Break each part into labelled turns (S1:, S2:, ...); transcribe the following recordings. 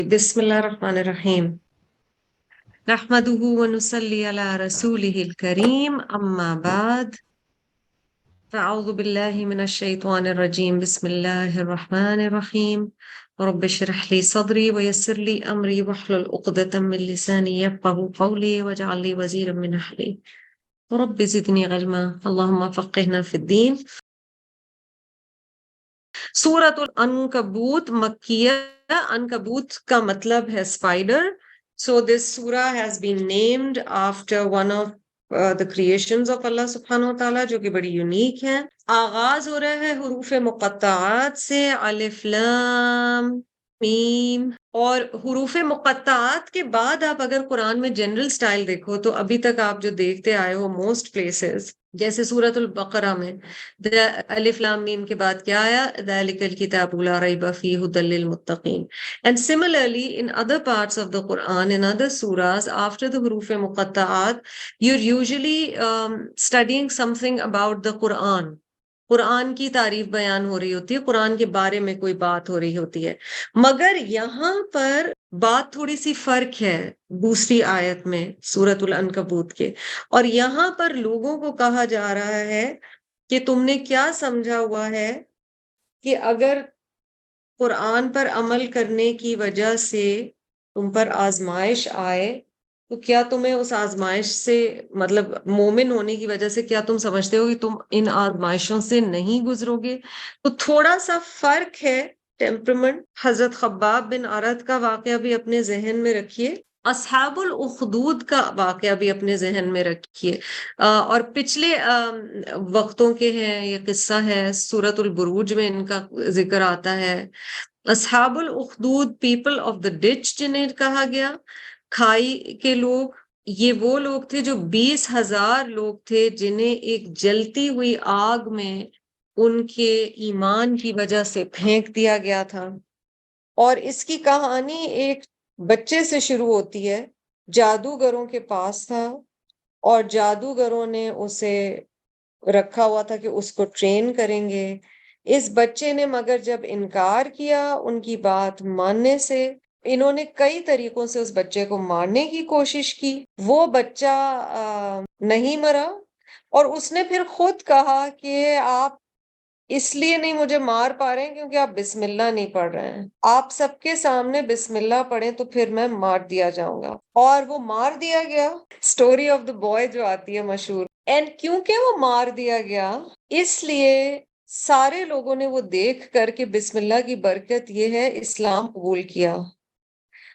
S1: بسم الله الرحمن الرحيم نحمده ونصلي على رسوله الكريم أما بعد فأعوذ بالله من الشيطان الرجيم بسم الله الرحمن الرحيم رب اشرح لي صدري ويسر لي أمري واحلل عقدة من لساني يفقهوا قولي واجعل لي وزيرا من أهلي رب زدني علما اللهم فقهنا في الدين سورة العنکبوت مکیہ عنکبوت کا مطلب ہے spider. So this surah has been named after one of the creations of Allah subhanahu wa ta'ala جو کہ بڑی یونیک ہے. آغاز ہو رہا ہے حروف مقطعات سے الف لام میم، اور حروف مقطعات کے بعد آپ اگر قرآن میں جنرل سٹائل دیکھو تو ابھی تک آپ جو دیکھتے آئے ہو موسٹ پلیسز جیسے سورۃ البقرہ میں الف لام میم کے بعد کیا آیا ذالک الکتاب لا ریب فیہ ھدی للمتقین. And similarly in other parts of the Quran, in other surahs, after the huruf muqatta'at, you're usually studying something about the Quran. قرآن کی تعریف بیان ہو رہی ہوتی ہے، قرآن کے بارے میں کوئی بات ہو رہی ہوتی ہے. مگر یہاں پر بات تھوڑی سی فرق ہے دوسری آیت میں سورۃ العنکبوت کے، اور یہاں پر لوگوں کو کہا جا رہا ہے کہ تم نے کیا سمجھا ہوا ہے کہ اگر قرآن پر عمل کرنے کی وجہ سے تم پر آزمائش آئے تو کیا تمہیں اس آزمائش سے مطلب مومن ہونے کی وجہ سے کیا تم سمجھتے ہو کہ تم ان آزمائشوں سے نہیں گزرو گے؟ تو تھوڑا سا فرق ہے ٹیمپرمنٹ. حضرت خباب بن ارد کا واقعہ بھی اپنے ذہن میں رکھیے، اصحاب الاخدود کا واقعہ بھی اپنے ذہن میں رکھیے، اور پچھلے وقتوں کے ہیں یہ قصہ ہے، سورۃ البروج میں ان کا ذکر آتا ہے. اصحاب الاخدود پیپل آف دا ڈچ جنہیں کہا گیا، کھائی کے لوگ، یہ وہ لوگ تھے جو 20,000 لوگ تھے جنہیں ایک جلتی ہوئی آگ میں ان کے ایمان کی وجہ سے پھینک دیا گیا تھا. اور اس کی کہانی ایک بچے سے شروع ہوتی ہے، جادوگروں کے پاس تھا اور جادوگروں نے اسے رکھا ہوا تھا کہ اس کو ٹرین کریں گے. اس بچے نے مگر جب انکار کیا ان کی بات ماننے سے، انہوں نے کئی طریقوں سے اس بچے کو مارنے کی کوشش کی. وہ بچہ نہیں مرا، اور اس نے پھر خود کہا کہ آپ اس لیے نہیں مجھے مار پا رہے ہیں کیونکہ آپ بسم اللہ نہیں پڑھ رہے ہیں. آپ سب کے سامنے بسم اللہ پڑھیں تو پھر میں مار دیا جاؤں گا. اور وہ مار دیا گیا. سٹوری آف دا بوائے جو آتی ہے مشہور، اینڈ کیونکہ وہ مار دیا گیا اس لیے سارے لوگوں نے وہ دیکھ کر کہ بسم اللہ کی برکت یہ ہے اسلام قبول کیا.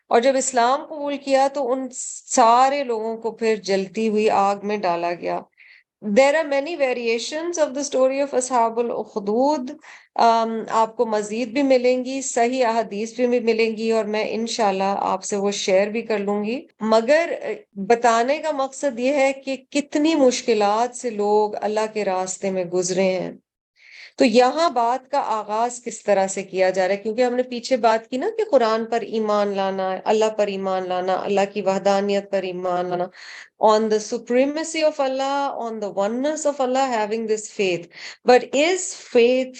S1: اور جب اسلام قبول کیا تو ان سارے لوگوں کو پھر جلتی ہوئی آگ میں ڈالا گیا. There are many variations of the story of اصحاب الاخدود. آپ کو مزید بھی ملیں گی، صحیح احادیث بھی ملیں گی، اور میں انشاءاللہ آپ سے وہ شیئر بھی کر لوں گی. مگر بتانے کا مقصد یہ ہے کہ کتنی مشکلات سے لوگ اللہ کے راستے میں گزرے ہیں. تو یہاں بات کا آغاز کس طرح سے کیا جا رہا ہے، کیونکہ ہم نے پیچھے بات کی نا کہ قرآن پر ایمان لانا، اللہ پر ایمان لانا، اللہ کی وحدانیت پر ایمان لانا، on the supremacy of Allah, on the oneness of Allah, having this faith. But is faith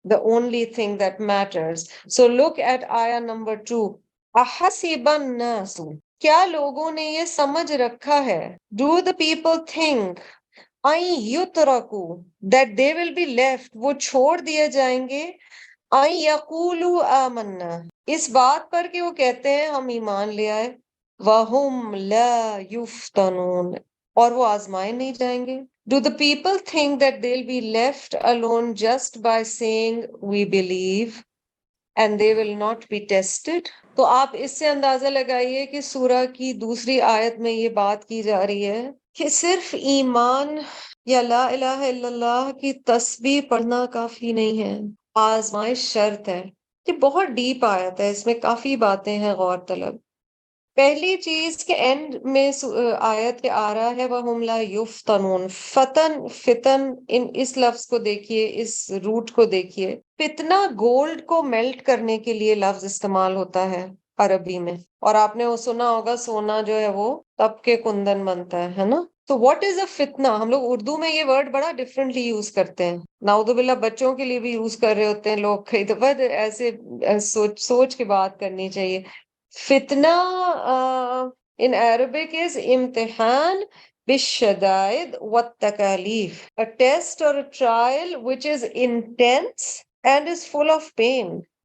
S1: the only thing that matters? So look at ayah number 2. أَحَسِبَ النَّاسُ، کیا لوگوں نے یہ سمجھ رکھا ہے، do the people think that they will be left، وہ چھوڑ دیے جائیں گے، يَقُولُوا آمَنَّا، اس بات پر کہ وہ کہتے ہیں ہم ایمان لے آئے، وَهُمْ لَا يُفْتَنُونَ، اور وہ آزمائے نہیں جائیں گے. Do the people think that they'll be left alone just by saying we believe and they will not be tested؟ تو آپ اس سے اندازہ لگائیے کہ سورہ کی دوسری آیت میں یہ بات کی جا رہی ہے کہ صرف ایمان یا لا الہ الا اللہ کی تسبیح پڑھنا کافی نہیں ہے، آزمائش شرط ہے. یہ بہت ڈیپ آیت ہے، اس میں کافی باتیں ہیں غور طلب. پہلی چیز کہ اینڈ میں آیت کے آ رہا ہے وَهُمْ لَا يُفْتَنُونَ، فتن اس لفظ کو دیکھیے، اس روٹ کو دیکھیے. فتنہ گولڈ کو میلٹ کرنے کے لیے لفظ استعمال ہوتا ہے عربی میں، اور آپ نے وہ سنا ہوگا سونا جو ہے وہ تپ کے کندن بنتا ہے نا. تو واٹ از اے فتنہ؟ ہم لوگ اردو میں یہ ورڈ بڑا ڈفرینٹلی یوز کرتے ہیں، نعوذ باللہ بچوں کے لیے بھی یوز کر رہے ہوتے ہیں لوگ. کئی دفعہ ایسے سوچ کے بات کرنی چاہیے. Fitna in Arabic is imtihan bishadaid wat takalif, a test or a trial which is intense and is full of pain.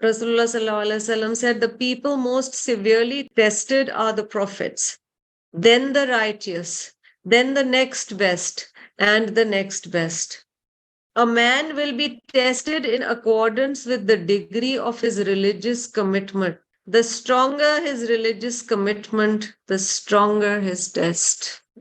S1: Rasulullah sallallahu alaihi wasallam said, the people most severely tested are the prophets, then the righteous, then the next best, and the next best. A man will be tested in accordance with the degree of his religious commitment. The stronger his religious commitment, the stronger his test.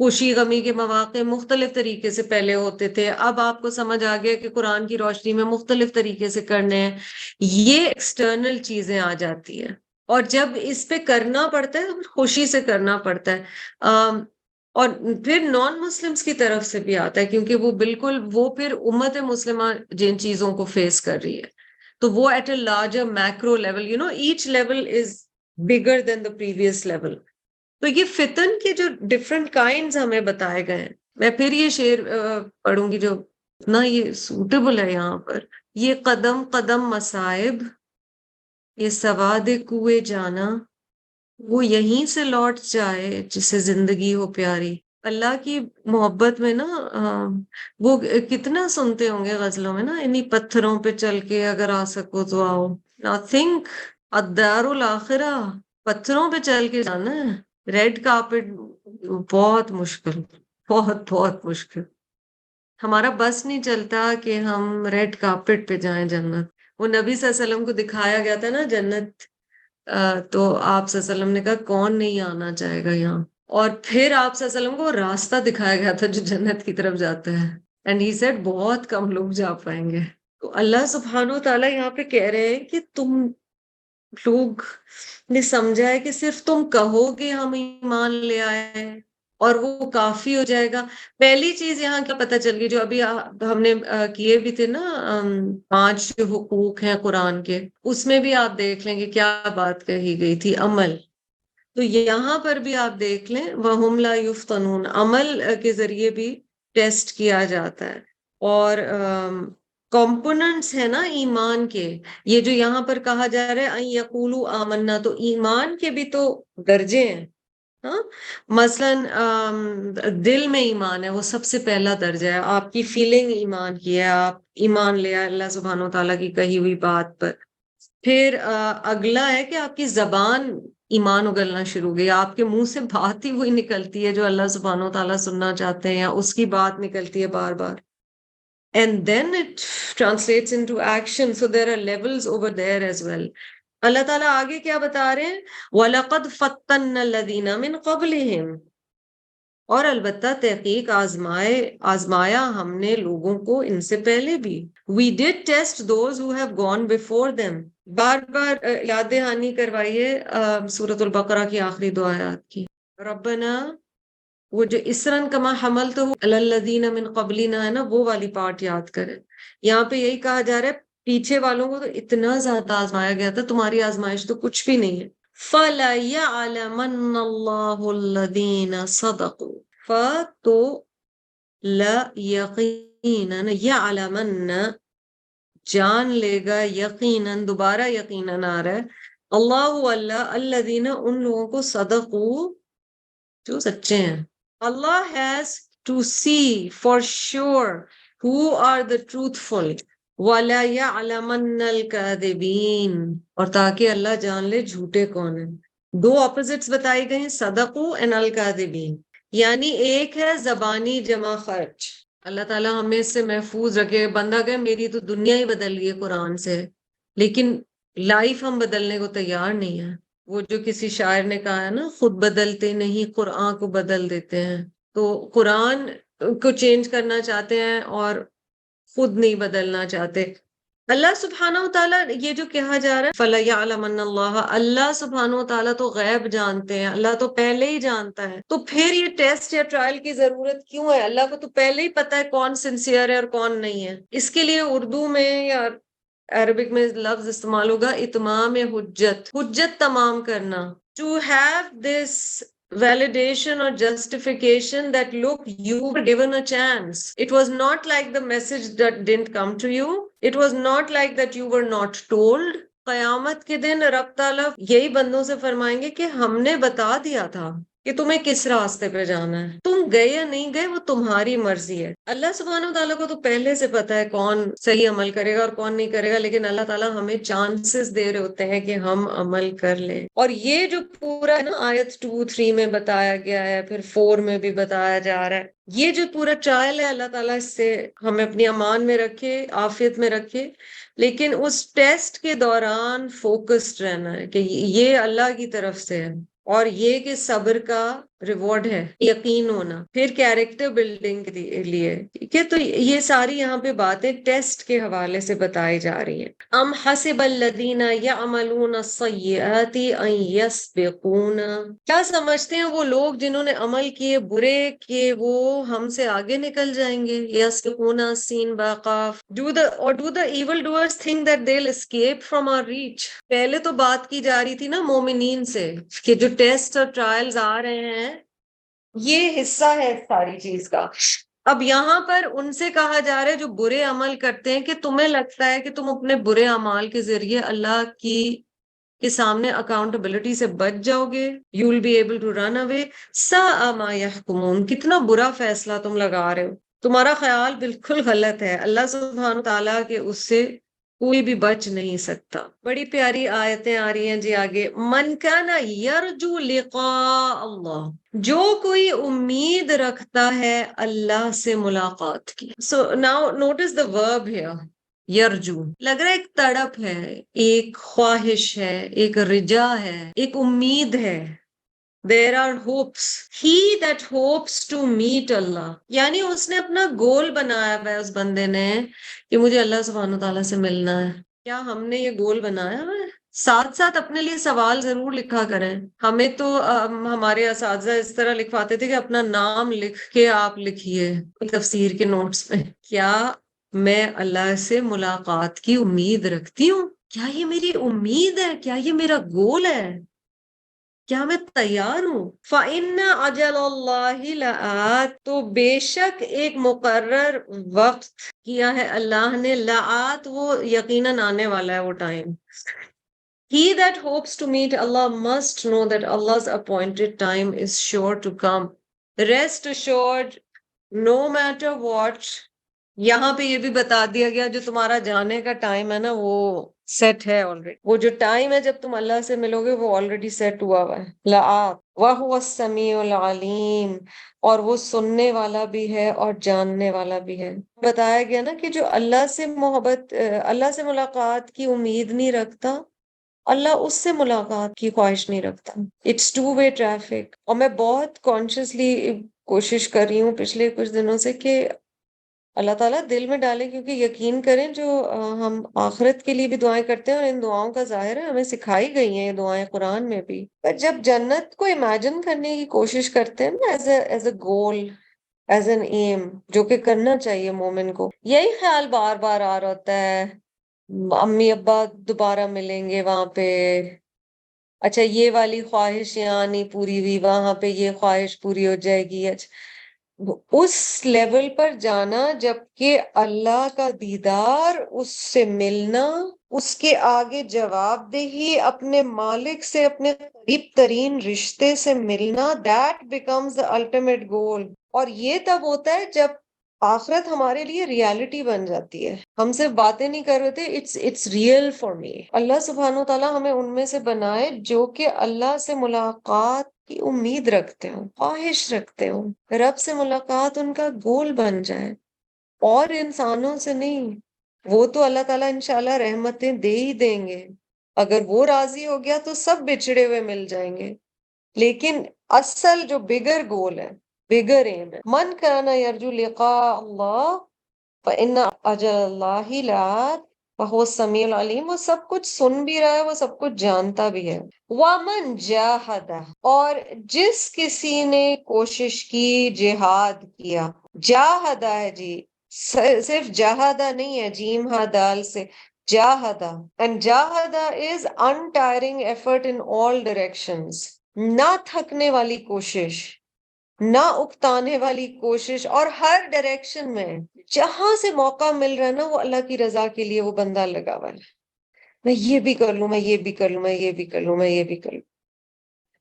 S1: خوشی غمی کے مواقع مختلف طریقے سے پہلے ہوتے تھے، اب آپ کو سمجھ آ گیا کہ قرآن کی روشنی میں مختلف طریقے سے کرنے ہیں. یہ ایکسٹرنل چیزیں آ جاتی ہیں، اور جب اس پہ کرنا پڑتا ہے تو خوشی سے کرنا پڑتا ہے. اور پھر نان مسلمس کی طرف سے بھی آتا ہے، کیونکہ وہ بالکل وہ پھر امت مسلمہ جن چیزوں کو فیس کر رہی ہے، تو وہ at a larger macro level, each level is bigger than the previous level. تو یہ فتن کے جو ڈفرینٹ کائنڈز ہمیں بتائے گئے ہیں. میں پھر یہ شعر پڑھوں گی جو اتنا یہ سوٹیبل ہے یہاں پر. یہ قدم قدم مصائب، یہ سواد کوئے جانا، وہ یہیں سے لوٹ جائے جسے زندگی ہو پیاری. اللہ کی محبت میں نا وہ کتنا سنتے ہوں گے غزلوں میں نا، انہی پتھروں پہ چل کے اگر آ سکو تو آؤ. نتھنگ الدار الاخرہ، پتھروں پہ چل کے جانا ہے. ریڈ کارپٹ بہت مشکل، بہت بہت مشکل. ہمارا بس نہیں چلتا کہ ہم ریڈ کارپٹ پہ جائیں جنت. وہ نبی صلی اللہ علیہ وسلم کو دکھایا گیا تھا نا جنت، تو آپ صلی اللہ علیہ وسلم نے کہا کون نہیں آنا چاہے گا یہاں. اور پھر آپ صلی اللہ علیہ وسلم کو راستہ دکھایا گیا تھا جو جنت کی طرف جاتا ہے. اینڈ ہی سیڈ بہت کم لوگ جا پائیں گے. تو اللہ سبحانہ و تعالیٰ یہاں پہ کہہ رہے ہیں کہ تم لوگ نے سمجھا ہے کہ صرف تم کہو گے ہم ایمان لے آئے اور وہ کافی ہو جائے گا. پہلی چیز یہاں کیا پتہ چل گئی، جو ابھی ہم نے کیے بھی تھے نا 5 جو حقوق ہیں قرآن کے، اس میں بھی آپ دیکھ لیں گے کیا بات کہی گئی تھی، عمل. تو یہاں پر بھی آپ دیکھ لیں وَهُمْ لَا يُفْتَنُونَ، عمل کے ذریعے بھی ٹیسٹ کیا جاتا ہے. اور کمپوننٹس ہیں نا ایمان کے، یہ جو یہاں پر کہا جا رہا ہے اَن يَقُولُوا آمَنَّا، تو ایمان کے بھی تو درجے ہیں. ہاں مثلاً دل میں ایمان ہے، وہ سب سے پہلا درجہ ہے. آپ کی فیلنگ ایمان کی ہے، آپ ایمان لے آئے اللہ سبحانہ و تعالیٰ کی کہی ہوئی بات پر. پھر اگلا ہے کہ آپ کی زبان ایمان اگلنا شروع ہو گئی، آپ کے منہ سے بات ہی وہی نکلتی ہے جو اللہ سبحانہ و تعالیٰ سننا چاہتے ہیں، یا اس کی بات نکلتی ہے بار بار. And then it translates into action. So there are levels over there as well. اللہ تعالیٰ آگے کیا بتا رہے ہیں، وَلَقَدْ فَتَّنَّ الَّذِينَ مِن قَبْلِهِمْ، اور البتہ تحقیق آزمایا ہم نے لوگوں کو ان سے پہلے بھی. We did test those who have gone before them. بار بار یاد دہانی کروائیے سورۃ البقرہ کی آخری 2 آیات کی. ربنا، وہ جو اسرن کما حملتہ علی الذین من قبلنا ہے نا، وہ والی پارٹ یاد کریں. یہاں پہ یہی کہا جا رہا ہے پیچھے والوں کو تو اتنا زیادہ آزمایا گیا تھا، تمہاری آزمائش تو کچھ بھی نہیں ہے. فَلَيَعْلَمَنَّ اللَّهُ الَّذِينَ صَدَقُوا، تو لا یقیناً، یعلمن جان لے گا، یقیناً دوبارہ یقیناً آ رہا ہے، اللہ اللہ الذین ان لوگوں کو صدقوا جو سچے ہیں. Allah has to see for sure who are the truthful. وَلَا يَعْلَمَنَّ الْكَاذِبِينَ، اور تاکہ اللہ جان لے جھوٹے کون ہیں. 2 اپوزٹس بتائی گئی ہیں، صدقوا and الکاذبین. یعنی ایک ہے زبانی جمع خرچ. اللہ تعالیٰ ہمیں اس سے محفوظ رکھے. بندہ کہ میری تو دنیا ہی بدل گئی ہے قرآن سے، لیکن لائف ہم بدلنے کو تیار نہیں ہے. وہ جو کسی شاعر نے کہا ہے نا، خود بدلتے نہیں قرآن کو بدل دیتے ہیں. تو قرآن کو چینج کرنا چاہتے ہیں اور خود نہیں بدلنا چاہتے. اللہ سبحانہ و تعالیٰ یہ جو کہا جا رہا ہے فَلَيَعْلَمَنَّ اللَّهَ، اللہ سبحانہ و تعالیٰ تو غیب جانتے ہیں، اللہ تو پہلے ہی جانتا ہے. تو پھر یہ ٹیسٹ یا ٹرائل کی ضرورت کیوں ہے؟ اللہ کو تو پہلے ہی پتا ہے کون سنسیئر ہے اور کون نہیں ہے. اس کے لیے اردو میں یا عربک میں لفظ استعمال ہوگا اتمام حجت، حجت تمام کرنا. To have this validation or justification that look, you were given a chance. It was not like the message that didn't come to you. It was not like that you were not told. قیامت کے دن رب تعالیٰ یہی بندوں سے فرمائیں گے کہ ہم نے بتا دیا تھا کہ تمہیں کس راستے پہ جانا ہے، تم گئے یا نہیں گئے وہ تمہاری مرضی ہے. اللہ سبحانہ و تعالیٰ کو تو پہلے سے پتا ہے کون صحیح عمل کرے گا اور کون نہیں کرے گا، لیکن اللہ تعالیٰ ہمیں چانسز دے رہے ہوتے ہیں کہ ہم عمل کر لیں. اور یہ جو پورا ہے نا آیت 2-3 میں بتایا گیا ہے، پھر 4 میں بھی بتایا جا رہا ہے، یہ جو پورا ٹرائل ہے اللہ تعالیٰ اس سے ہمیں اپنی امان میں رکھے، عافیت میں رکھے. لیکن اس ٹیسٹ کے دوران فوکسڈ رہنا ہے کہ یہ اللہ کی طرف سے ہے، اور یہ کہ صبر کا ریوارڈ ہے یقین ہونا، پھر کیریکٹر بلڈنگ کے لیے، ٹھیک ہے؟ تو یہ ساری یہاں پہ باتیں ٹیسٹ کے حوالے سے بتائی جا رہی ہیں. ام حسب الذین یعملون السیئات ان یسبقونا، کیا سمجھتے ہیں وہ لوگ جنہوں نے عمل کیے برے کہ وہ ہم سے آگے نکل جائیں گے؟ یسبقونا سین باقاف. Do the evil doers think that they'll escape from our reach؟ پہلے تو بات کی جا رہی تھی نا مومنین سے کہ جو ٹیسٹ اور ٹرائلز آ رہے ہیں یہ حصہ ہے ساری چیز کا. اب یہاں پر ان سے کہا جا رہا ہے جو برے عمل کرتے ہیں کہ تمہیں لگتا ہے کہ تم اپنے برے اعمال کے ذریعے اللہ کے سامنے اکاؤنٹیبلٹی سے بچ جاؤ گے، you will be able to run away. ساء ما یحکمون، کتنا برا فیصلہ تم لگا رہے ہو، تمہارا خیال بالکل غلط ہے. اللہ سبحانہ تعالیٰ کے اس سے کوئی بھی بچ نہیں سکتا. بڑی پیاری آیتیں آ رہی ہیں جی آگے. من کان یرجو لقاء اللہ، جو کوئی امید رکھتا ہے اللہ سے ملاقات کی. سو ناؤ نوٹس دا ورب ہیئر، یرجو. لگ رہا ہے ایک تڑپ ہے، ایک خواہش ہے، ایک رجا ہے، ایک امید ہے. There are hopes. He that hopes to meet Allah. یعنی اس نے اپنا گول بنایا ہوا ہے اس بندے نے کہ مجھے اللہ سبحانہ تعالیٰ سے ملنا ہے. کیا ہم نے یہ گول بنایا ہوا ہے؟ ساتھ ساتھ اپنے لیے سوال ضرور لکھا کریں. ہمیں تو ہمارے اساتذہ اس طرح لکھواتے تھے کہ اپنا نام لکھ کے آپ لکھیے تفسیر کے نوٹس میں. کیا میں اللہ سے ملاقات کی امید رکھتی ہوں؟ کیا یہ میری امید ہے؟ کیا یہ میرا گول ہے؟ کیا میں تیار ہوں؟ فَإِنَّ أَجَلَ اللَّهِ لَآتٍ، تو بے شک ایک مقرر وقت کیا ہے اللہ نے. لآت وہ یقیناً آنے والا ہے وہ time. He that hopes to meet Allah must know that Allah's appointed time is sure to come. Rest assured, no matter what. یہاں پہ یہ بھی بتا دیا گیا جو تمہارا جانے کا ٹائم ہے نا وہ سیٹ ہے آلریڈی. وہ جو ٹائم ہے جب تم اللہ سے ملو گے وہ آلریڈی سیٹ ہوا ہوا ہے. لآت وَهُوَ السَّمِيعُ الْعَلِيمُ، اور وہ سننے والا بھی ہے اور جاننے والا بھی ہے. بتایا گیا نا کہ جو اللہ سے محبت، اللہ سے ملاقات کی امید نہیں رکھتا، اللہ اس سے ملاقات کی خواہش نہیں رکھتا. It's two way traffic. اور میں بہت کانشیسلی کوشش کر رہی ہوں پچھلے کچھ دنوں سے کہ اللہ تعالیٰ دل میں ڈالے، کیونکہ یقین کریں جو ہم آخرت کے لیے بھی دعائیں کرتے ہیں اور ان دعاؤں کا ظاہر ہے ہمیں سکھائی گئی ہیں یہ دعائیں قرآن میں بھی، پر جب جنت کو امیجن کرنے کی کوشش کرتے ہیں نا as a goal, as an aim, جو کہ کرنا چاہیے مومن کو، یہی خیال بار بار آ رہا ہوتا ہے امی ابا دوبارہ ملیں گے وہاں پہ، اچھا یہ والی خواہش یہاں نہیں پوری ہوئی وہاں پہ یہ خواہش پوری ہو جائے گی. اچھا اس لیول پر جانا جبکہ اللہ کا دیدار، اس سے ملنا، اس کے آگے جواب دہی، اپنے مالک سے اپنے قریب ترین رشتے سے ملنا، that becomes the ultimate goal. اور یہ تب ہوتا ہے جب آخرت ہمارے لیے ریالٹی بن جاتی ہے. ہم صرف باتیں نہیں کر رہے تھے، اٹس ریئل فار می. اللہ سبحانہ تعالیٰ ہمیں ان میں سے بنائے جو کہ اللہ سے ملاقات کی امید رکھتے ہوں، خواہش رکھتے ہوں، رب سے ملاقات ان کا گول بن جائے، اور انسانوں سے نہیں. وہ تو اللہ تعالیٰ انشاءاللہ رحمتیں دے ہی دیں گے، اگر وہ راضی ہو گیا تو سب بچھڑے ہوئے مل جائیں گے. لیکن اصل جو بگر گول ہے، بگر ایم ہے، من کان یرجو لقاء اللہ فإن اجل اللہ لآت وهو السمیع العلیم. وہ سب کچھ سن بھی رہا ہے، وہ سب کچھ جانتا بھی ہے. وَمَن جَاهَدَ، اور جس کسی نے کوشش کی، جہاد کیا. جاہدہ ہے جی، صرف جاہدہ نہیں ہے جیم ہا دال سے، جاہدہ. And جاہدہ is untiring effort in all directions. نہ تھکنے والی کوشش، نہ اکتانے والی کوشش، اور ہر ڈائریکشن میں جہاں سے موقع مل رہا ہے نا وہ اللہ کی رضا کے لیے وہ بندہ لگا ہوا ہے. میں یہ بھی کر لوں، میں یہ بھی کر لوں، میں یہ بھی کر لوں، میں یہ بھی کر لوں.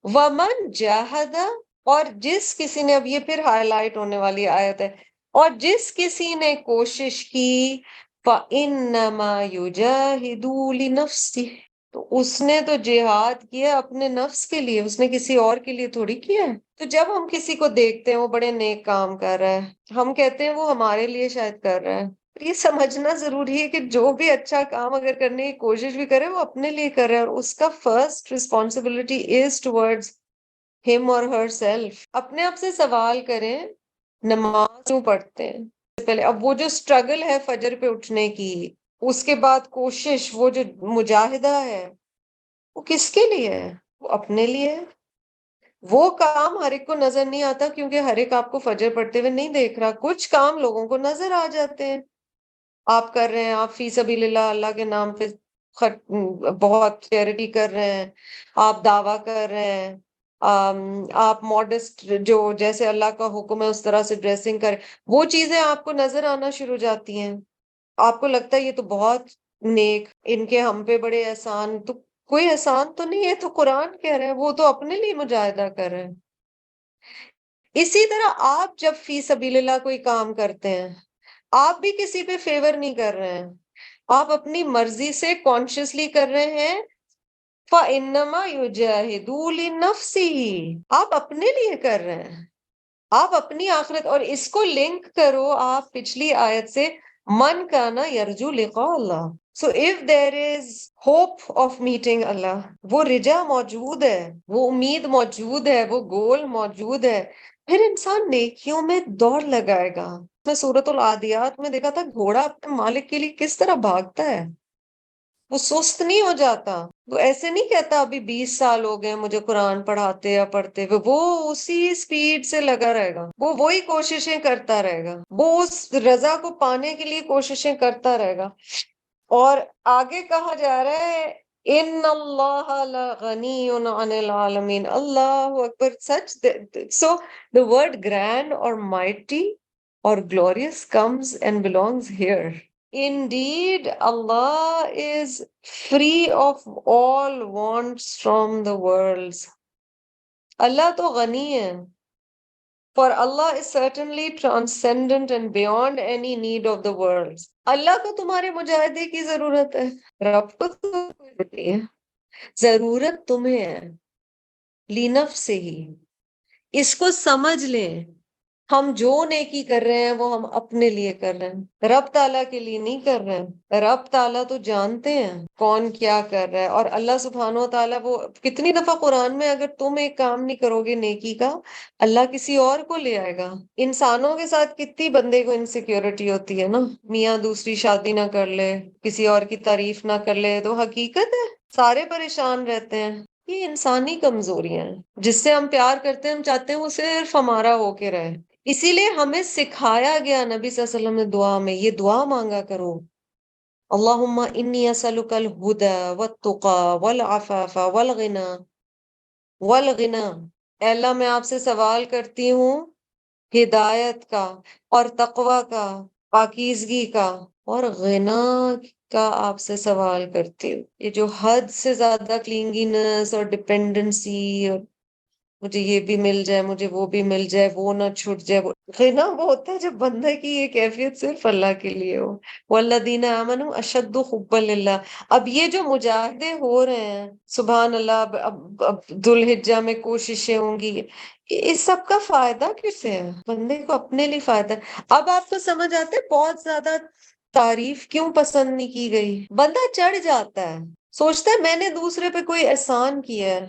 S1: ومن جاہدہ، اور جس کسی نے، اب یہ پھر ہائی لائٹ ہونے والی آیت ہے، اور جس کسی نے کوشش کی فَإِنَّمَا يُجَاهِدُ لِنَفْسِهِ، تو اس نے تو جہاد کیا اپنے نفس کے لیے، اس نے کسی اور کے لیے تھوڑی کیا ہے. تو جب ہم کسی کو دیکھتے ہیں وہ بڑے نیک کام کر رہا ہے، ہم کہتے ہیں وہ ہمارے لیے شاید کر رہا ہے. یہ سمجھنا ضروری ہے کہ جو بھی اچھا کام اگر کرنے کی کوشش بھی کرے وہ اپنے لیے کر رہا ہے، اور اس کا first responsibility is towards him or herself. اپنے آپ سے سوال کریں نماز کیوں پڑھتے ہیں پہلے. اب وہ جو اسٹرگل ہے فجر پہ اٹھنے کی، اس کے بعد کوشش، وہ جو مجاہدہ ہے، وہ کس کے لیے ہے؟ وہ اپنے لیے ہے. وہ کام ہر ایک کو نظر نہیں آتا کیونکہ ہر ایک آپ کو فجر پڑھتے ہوئے نہیں دیکھ رہا. کچھ کام لوگوں کو نظر آ جاتے ہیں، آپ کر رہے ہیں، آپ فی سبیل اللہ، اللہ کے نام پہ بہت چیریٹی کر رہے ہیں، آپ دعویٰ کر رہے ہیں، آپ ماڈسٹ جو جیسے اللہ کا حکم ہے اس طرح سے ڈریسنگ کر، وہ چیزیں آپ کو نظر آنا شروع ہو جاتی ہیں. آپ کو لگتا ہے یہ تو بہت نیک، ان کے ہم پہ بڑے احسان. تو کوئی احسان تو نہیں ہے، تو قرآن کہہ رہے ہیں وہ تو اپنے لیے مجاہدہ کر رہے ہیں. اسی طرح آپ جب فی سبیل اللہ کوئی کام کرتے ہیں، آپ بھی کسی پہ فیور نہیں کر رہے ہیں، آپ اپنی مرضی سے کانشیسلی کر رہے ہیں. فَإِنَّمَا يُجَاهِدُوا لِنَفْسِهِ، آپ اپنے لیے کر رہے ہیں، آپ اپنی آخرت. اور اس کو لنک کرو آپ پچھلی آیت سے، من کانا یرجو لقاء اللہ. So if there is hope of meeting Allah, وہ رجا موجود ہے، وہ امید موجود ہے، وہ گول موجود ہے، پھر انسان نیکیوں میں دوڑ لگائے گا. میں سورۃ العادیات میں دیکھا تھا گھوڑا اپنے مالک کے لیے کس طرح بھاگتا ہے، وہ سست نہیں ہو جاتا. وہ ایسے نہیں کہتا ابھی 20 سال ہو گئے مجھے قرآن پڑھاتے یا پڑھتے ہوئے. وہ اسی سپیڈ سے لگا رہے گا، وہ وہی کوششیں کرتا رہے گا، وہ اس رضا کو پانے کے لیے کوششیں کرتا رہے گا. اور آگے کہا جا رہا ہے ان اللہ لغنی عن العالمین. اللہ اکبر. سچ. سو the word grand or mighty or glorious comes and belongs here. Indeed, Allah is free of all wants from the worlds. اللہ تو غنی ہے. For Allah is certainly transcendent and beyond any need of the worlds. اللہ کو تمہارے مجاہدے کی ضرورت ہے، رب کو تو کوئی نہیں ہے. ضرورت تمہیں ہے، لینف سے ہی. اس کو سمجھ لیں. ہم جو نیکی کر رہے ہیں وہ ہم اپنے لیے کر رہے ہیں، رب تعالیٰ کے لیے نہیں کر رہے ہیں. رب تعالیٰ تو جانتے ہیں کون کیا کر رہا ہے. اور اللہ سبحانہ و تعالیٰ، وہ کتنی دفعہ قرآن میں اگر تم ایک کام نہیں کرو گے نیکی کا، اللہ کسی اور کو لے آئے گا. انسانوں کے ساتھ کتنی بندے کو انسیکیورٹی ہوتی ہے نا، میاں دوسری شادی نہ کر لے، کسی اور کی تعریف نہ کر لے، تو حقیقت ہے سارے پریشان رہتے ہیں. یہ انسانی کمزوریاں ہیں. جس سے ہم پیار کرتے ہیں ہم چاہتے ہیں وہ صرف ہمارا ہو کے رہے. اسی لیے ہمیں سکھایا گیا نبی صلی اللہ علیہ وسلم نے دعا میں یہ دعا مانگا کرو، اللہم انی اسألک الہدی والتقی والعفاف والغنی. اے اللہ میں آپ سے سوال کرتی ہوں ہدایت کا اور تقوی کا، پاکیزگی کا اور غنا کا آپ سے سوال کرتی ہوں. یہ جو حد سے زیادہ کلینگینس اور ڈپینڈنسی، اور مجھے یہ بھی مل جائے، مجھے وہ بھی مل جائے، وہ نہ چھٹ جائے، غنا وہ ہوتا ہے جب بندہ کی یہ کیفیت صرف اللہ کے لیے ہو. والذین آمنوا اشد حبا للہ. اب یہ جو مجاہدے ہو رہے ہیں سبحان اللہ، اب ذوالحجہ میں کوششیں ہوں گی، اس سب کا فائدہ کسے ہے؟ بندے کو اپنے لیے فائدہ ہے. اب آپ کو سمجھ آتا ہے بہت زیادہ تعریف کیوں پسند نہیں کی گئی. بندہ چڑھ جاتا ہے، سوچتا ہے میں نے دوسرے پہ کوئی احسان کیا ہے.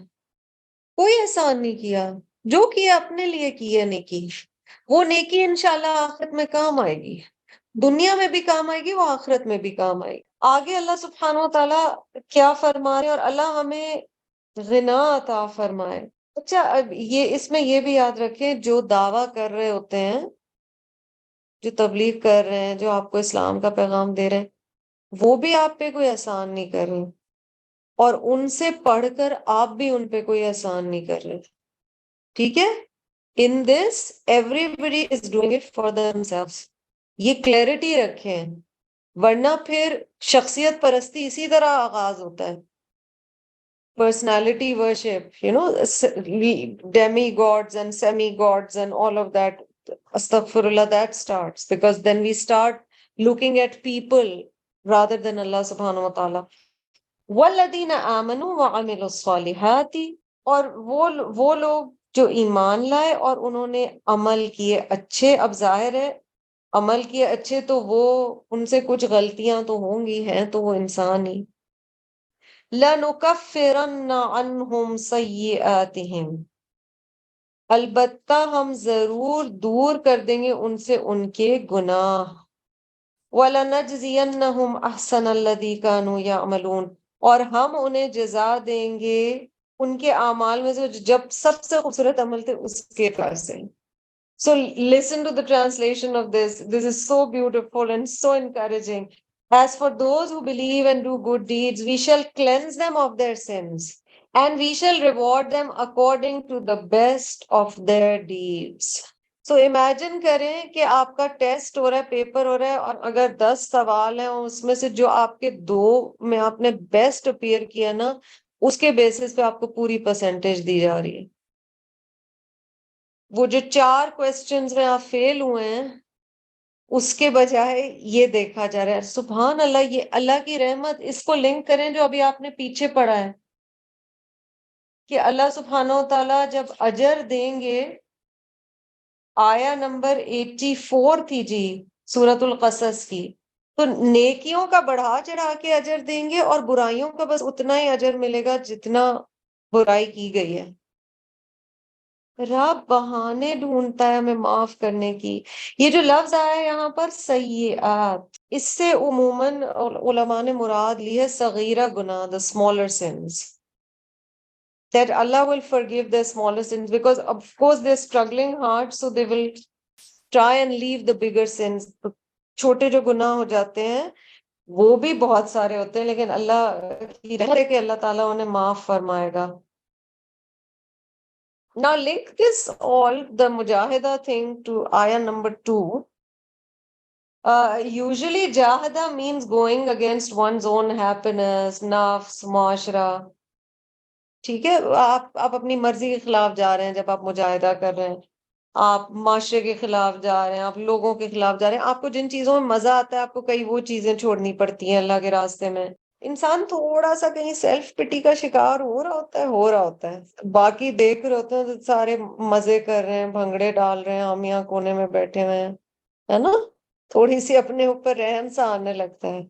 S1: کوئی احسان نہیں کیا، جو کیا اپنے لیے کیا نیکی. وہ نیکی انشاءاللہ آخرت میں کام آئے گی، دنیا میں بھی کام آئے گی، وہ آخرت میں بھی کام آئے گی. آگے اللہ سبحانہ و تعالیٰ کیا فرما رہے ہیں، اور اللہ ہمیں غنا عطا فرمائے. اچھا اب یہ اس میں یہ بھی یاد رکھیں، جو دعویٰ کر رہے ہوتے ہیں، جو تبلیغ کر رہے ہیں، جو آپ کو اسلام کا پیغام دے رہے ہیں، وہ بھی آپ پہ کوئی احسان نہیں کر رہے، اور ان سے پڑھ کر آپ بھی ان پہ کوئی احسان نہیں کر رہے. ٹھیک ہے. In this everybody is doing it for themselves. یہ کلیئرٹی رکھیں، ورنہ پھر شخصیت پرستی اسی طرح آغاز ہوتا ہے. Personality worship, demi-gods and semi-gods and all of that. Astaghfirullah, that starts because then we start looking at people rather than Allah subhanahu wa ta'ala. وَالَّذِينَ آمَنُوا وَعَمِلُوا الصَّالِحَاتِ. اور وہ لوگ جو ایمان لائے اور انہوں نے عمل کیے اچھے. اب ظاہر ہے عمل کیے اچھے تو وہ ان سے کچھ غلطیاں تو ہوں گی، ہیں تو وہ انسان ہی. لَنُكَفِّرَنَّ عَنْهُمْ سَيِّئَاتِهِمْ. البتہ ہم ضرور دور کر دیں گے ان سے ان کے گناہ. وَلَنَجْزِيَنَّهُمْ أَحْسَنَ الَّذِي كَانُوا يَعْمَلُونَ، اور ہم انہیں جزا دیں گے ان کے اعمال میں سے جب سب سے خوبصورت عمل تھے اس کے اعتبار سے. So listen to the translation of this. This is so beautiful and so encouraging. As for those who believe and do good deeds, we shall cleanse them of their sins, and we shall reward them according to the best of their deeds. So imagine کریں کہ آپ کا test ہو رہا ہے، paper ہو رہا ہے، اور اگر 10 سوال ہیں اور اس میں سے جو آپ کے 2 میں آپ نے بیسٹ اپیئر کیا نا، اس کے بیسس پہ آپ کو پوری پرسنٹیج دی جا رہی ہے. وہ جو 4 کوسچنز میں آپ فیل ہوئے ہیں اس کے بجائے یہ دیکھا جا رہا ہے. سبحان اللہ، یہ اللہ کی رحمت. اس کو لنک کریں جو ابھی آپ نے پیچھے پڑھا ہے کہ اللہ سبحانہ و تعالیٰ جب اجر دیں گے. آیا نمبر 84 تھی جی سورۃ القصص کی. تو نیکیوں کا بڑھا چڑھا کے اجر دیں گے اور برائیوں کا بس اتنا ہی اجر ملے گا جتنا برائی کی گئی ہے. رب بہانے ڈھونڈتا ہے ہمیں معاف کرنے کی. یہ جو لفظ آیا ہے یہاں پر سیئات، اس سے عموماً علماء نے مراد لی ہے صغیرہ گناہ، the smaller sins. That Allah will forgive their smaller sins because of course they're struggling hard, so they will try and leave the bigger sins. چھوٹے جو گناہ ہو جاتے ہیں وہ بھی بہت سارے ہوتے ہیں، لیکن اللہ کی رحمت ہے کہ اللہ تعالیٰ انہیں معاف فرمائے گا. Now link this all, the mujahada thing, to ayah number 2. Usually jahada means going against one's own happiness, nafs, muashra. ٹھیک ہے، آپ اپنی مرضی کے خلاف جا رہے ہیں. جب آپ مجاہدہ کر رہے ہیں، آپ معاشرے کے خلاف جا رہے ہیں، آپ لوگوں کے خلاف جا رہے ہیں. آپ کو جن چیزوں میں مزہ آتا ہے آپ کو کئی وہ چیزیں چھوڑنی پڑتی ہیں اللہ کے راستے میں. انسان تھوڑا سا کہیں سیلف پٹی کا شکار ہو رہا ہوتا ہے. باقی دیکھ رہے ہوتے ہیں تو سارے مزے کر رہے ہیں، بھنگڑے ڈال رہے ہیں، ہم یہاں کونے میں بیٹھے ہوئے ہیں، ہے نا. تھوڑی سی اپنے اوپر رحم سا آنے لگتا ہے.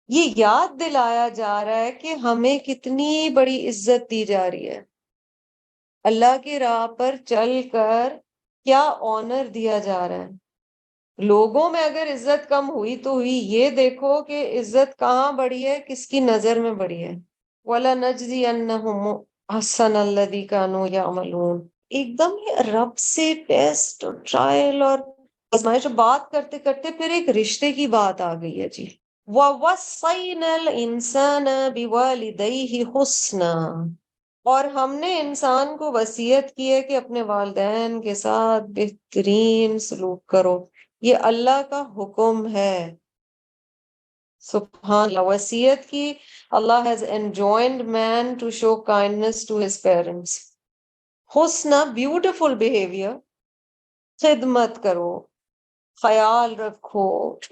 S1: یہ یاد دلایا جا رہا ہے کہ ہمیں کتنی بڑی عزت دی جا رہی ہے. اللہ کی راہ پر چل کر کیا آنر دیا جا رہا ہے. لوگوں میں اگر عزت کم ہوئی تو ہوئی، یہ دیکھو کہ عزت کہاں بڑی ہے، کس کی نظر میں بڑی ہے. وَلَنَجْزِيَنَّهُمْ أَحْسَنَ الَّذِي كَانُوا يَعْمَلُونَ. ایک دم یہ رب سے ٹیسٹ اور ٹرائل اور آزمائش بات کرتے کرتے پھر ایک رشتے کی بات آ گئی ہے جی. وَوَصَّيْنَا الْإِنسَانَ بِوَالِدَيْهِ حُسْنًا. اور ہم نے انسان کو وصیت کی ہے کہ اپنے والدین کے ساتھ بہترین سلوک کرو. یہ اللہ کا حکم ہے. سبحان اللہ، وصیت کی. اللہ has enjoined man to show kindness to his parents. حسنہ بیوٹیفل بیہیویئر. خدمت کرو، خیال رکھو،